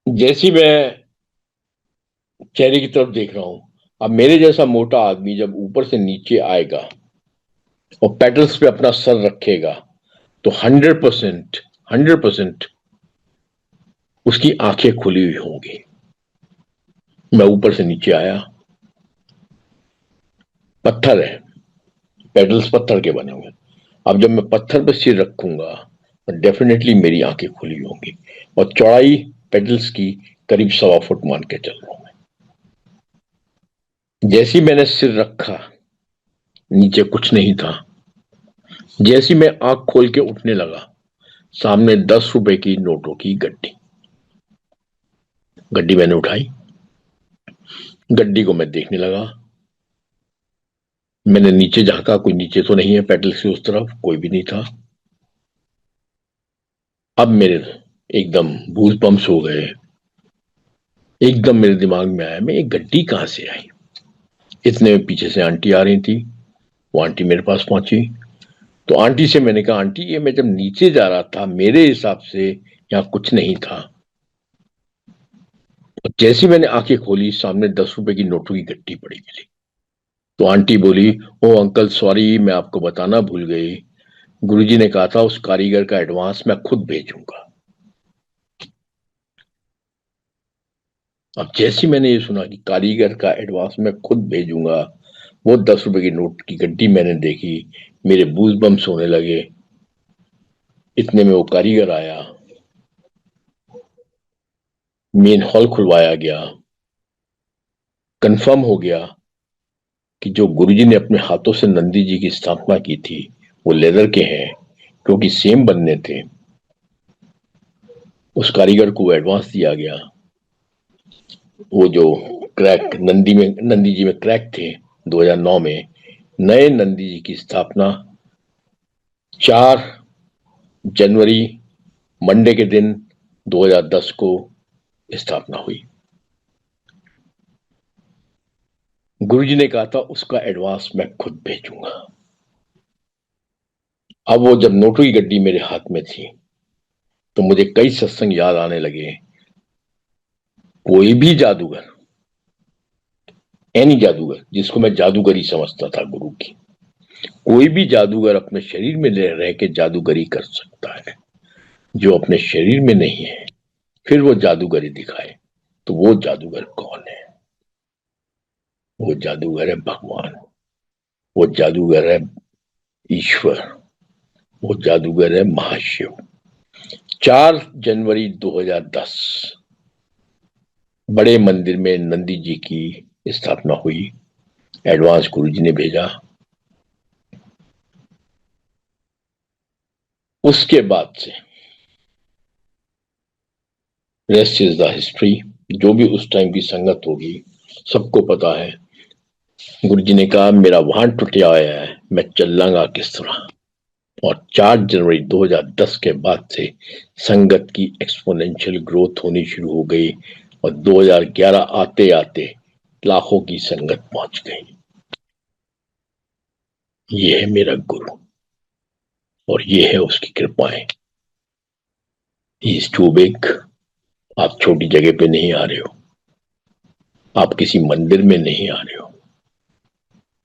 जैसी मैं चेहरे की तरफ देख रहा हूं, अब मेरे जैसा मोटा आदमी जब ऊपर से नीचे आएगा और पेटल्स पे अपना सर रखेगा, तो 100% उसकी आंखें खुली हुई होंगी। मैं ऊपर से नीचे आया, पत्थर है, पेडल्स पत्थर के बने हुए। अब जब मैं पत्थर पे सिर रखूंगा तो डेफिनेटली मेरी आंखें खुली होंगी, और चौड़ाई पेडल्स की करीब 1.25 फुट मान के चल रहा हूं मैं। जैसी मैंने सिर रखा, नीचे कुछ नहीं था। जैसी मैं आंख खोल के उठने लगा, सामने 10 रुपए की नोटों की गड्डी। गड्डी मैंने उठाई, गड्डी को मैं देखने लगा। मैंने नीचे झांका, कोई नीचे तो नहीं है, पेडल्स की उस तरफ कोई भी नहीं था। अब मेरे एकदम गूज बम्स हो गए। एकदम मेरे दिमाग में आया, मैं ये गड्डी कहां से आई? इतने में पीछे से आंटी आ रही थी। वो आंटी मेरे पास पहुंची, तो आंटी से मैंने कहा आंटी ये मैं जब नीचे जा रहा था मेरे हिसाब से यहाँ कुछ नहीं था। और जैसी मैंने आंखें खोली, सामने 10 रुपए की नोटों की गड्डी पड़ी मिली। तो आंटी बोली, ओ अंकल सॉरी, मैं आपको बताना भूल गई, गुरुजी ने कहा था उस कारीगर का एडवांस मैं खुद भेजूंगा। अब जैसी मैंने ये सुना कि कारीगर का एडवांस मैं खुद भेजूंगा, वो 10 रुपए की नोट की गड्डी मैंने देखी, मेरे बूज बम्स होने लगे। इतने में वो कारीगर आया, मेन हॉल खुलवाया गया। कंफर्म हो गया कि जो गुरुजी ने अपने हाथों से नंदी जी की स्थापना की थी वो लेदर के हैं, क्योंकि सेम बनने थे। उस कारीगर को एडवांस दिया गया। वो जो क्रैक नंदी जी में क्रैक थे 2009 में नए नंदी जी की स्थापना 4 जनवरी मंडे के दिन 2010 को स्थापना हुई। गुरुजी ने कहा था उसका एडवांस मैं खुद भेजूंगा। अब वो जब नोटों की गड्डी मेरे हाथ में थी तो मुझे कई सत्संग याद आने लगे। कोई भी जादूगर, एनी जादूगर जिसको मैं जादूगरी समझता था गुरु की, कोई भी जादूगर अपने शरीर में रह के जादूगरी कर सकता है। जो अपने शरीर में नहीं है फिर वो जादूगरी दिखाए तो वो जादूगर कौन है? वो जादूगर है भगवान, वो जादूगर है ईश्वर, वो जादूगर है महाशिव। 4 जनवरी 2010 बड़े मंदिर में नंदी जी की स्थापना हुई। एडवांस गुरुजी ने भेजा। उसके बाद से रेस्ट इज द हिस्ट्री। जो भी उस टाइम की संगत होगी सबको पता है। गुरुजी ने कहा मेरा वाहन टूट आया है, मैं चल लांगा किस तरह। और 4 जनवरी 2010 के बाद से संगत की एक्सपोनेंशियल ग्रोथ होनी शुरू हो गई और 2011 आते आते लाखों की संगत पहुंच गई। ये है मेरा गुरु और ये है उसकी कृपाएं। He is too big. आप छोटी जगह पे नहीं आ रहे हो, आप किसी मंदिर में नहीं आ रहे हो,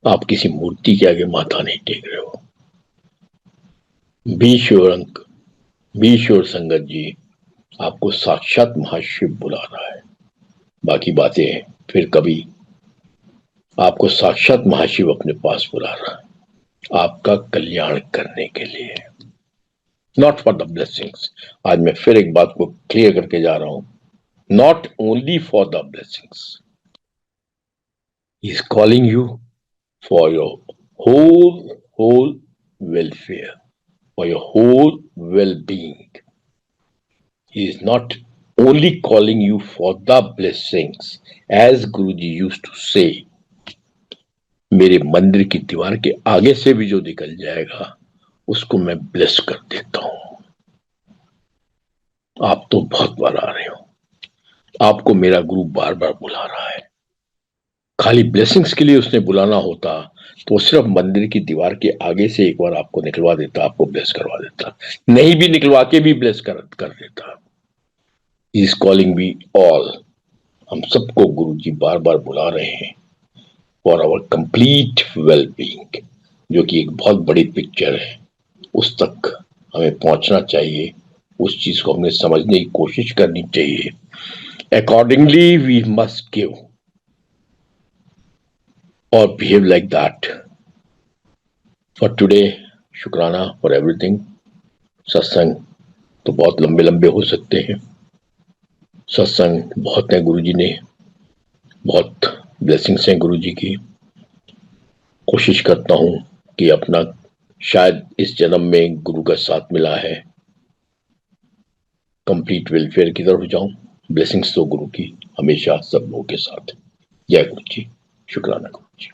आप किसी मूर्ति के आगे माथा नहीं टेक रहे हो। बी श्योर अंक, बी श्योर संगत जी, आपको साक्षात महाशिव बुला रहा है। बाकी बातें फिर कभी। आपको साक्षात महाशिव अपने पास बुला रहा है आपका कल्याण करने के लिए, नॉट फॉर द ब्लेसिंग्स। आज मैं फिर एक बात को क्लियर करके जा रहा हूं, not only for the blessings, he is calling you for your whole welfare, for your whole well being. He is not only calling you for the blessings, as Guruji used to say, मेरे मंदिर की दीवार के आगे से भी जो निकल जाएगा उसको मैं ब्लेस कर देता हूं। आप तो बहुत बार आ रहे हो, आपको मेरा गुरु बार बार बुला रहा है। खाली ब्लेसिंग्स के लिए उसने बुलाना होता तो सिर्फ मंदिर की दीवार के आगे से एक बार आपको निकलवा देता, आपको ब्लेस करवा देता, नहीं भी निकलवा के भी ब्लेस कर देता। He is calling we all, हम सबको गुरुजी बार बार बुला रहे हैं for our complete well being, जो कि एक बहुत बड़ी पिक्चर है। उस तक हमें पहुंचना चाहिए, उस चीज को हमें समझने की कोशिश करनी चाहिए। अकॉर्डिंगली वी मस्ट गिव और behave like that. For today शुक्राना फॉर एवरीथिंग। सत्संग तो बहुत लंबे लंबे हो सकते हैं, सत्संग बहुत है गुरुजी ने, बहुत ब्लेसिंग्स हैं गुरुजी की। कोशिश करता हूं कि अपना शायद इस जन्म में गुरु का साथ मिला है, कंप्लीट वेलफेयर की तरफ जाऊं। ब्लेसिंग्स तो गुरु की हमेशा सब लोगों के साथ। जय गुरु जी, शुक्राना गुरु जी।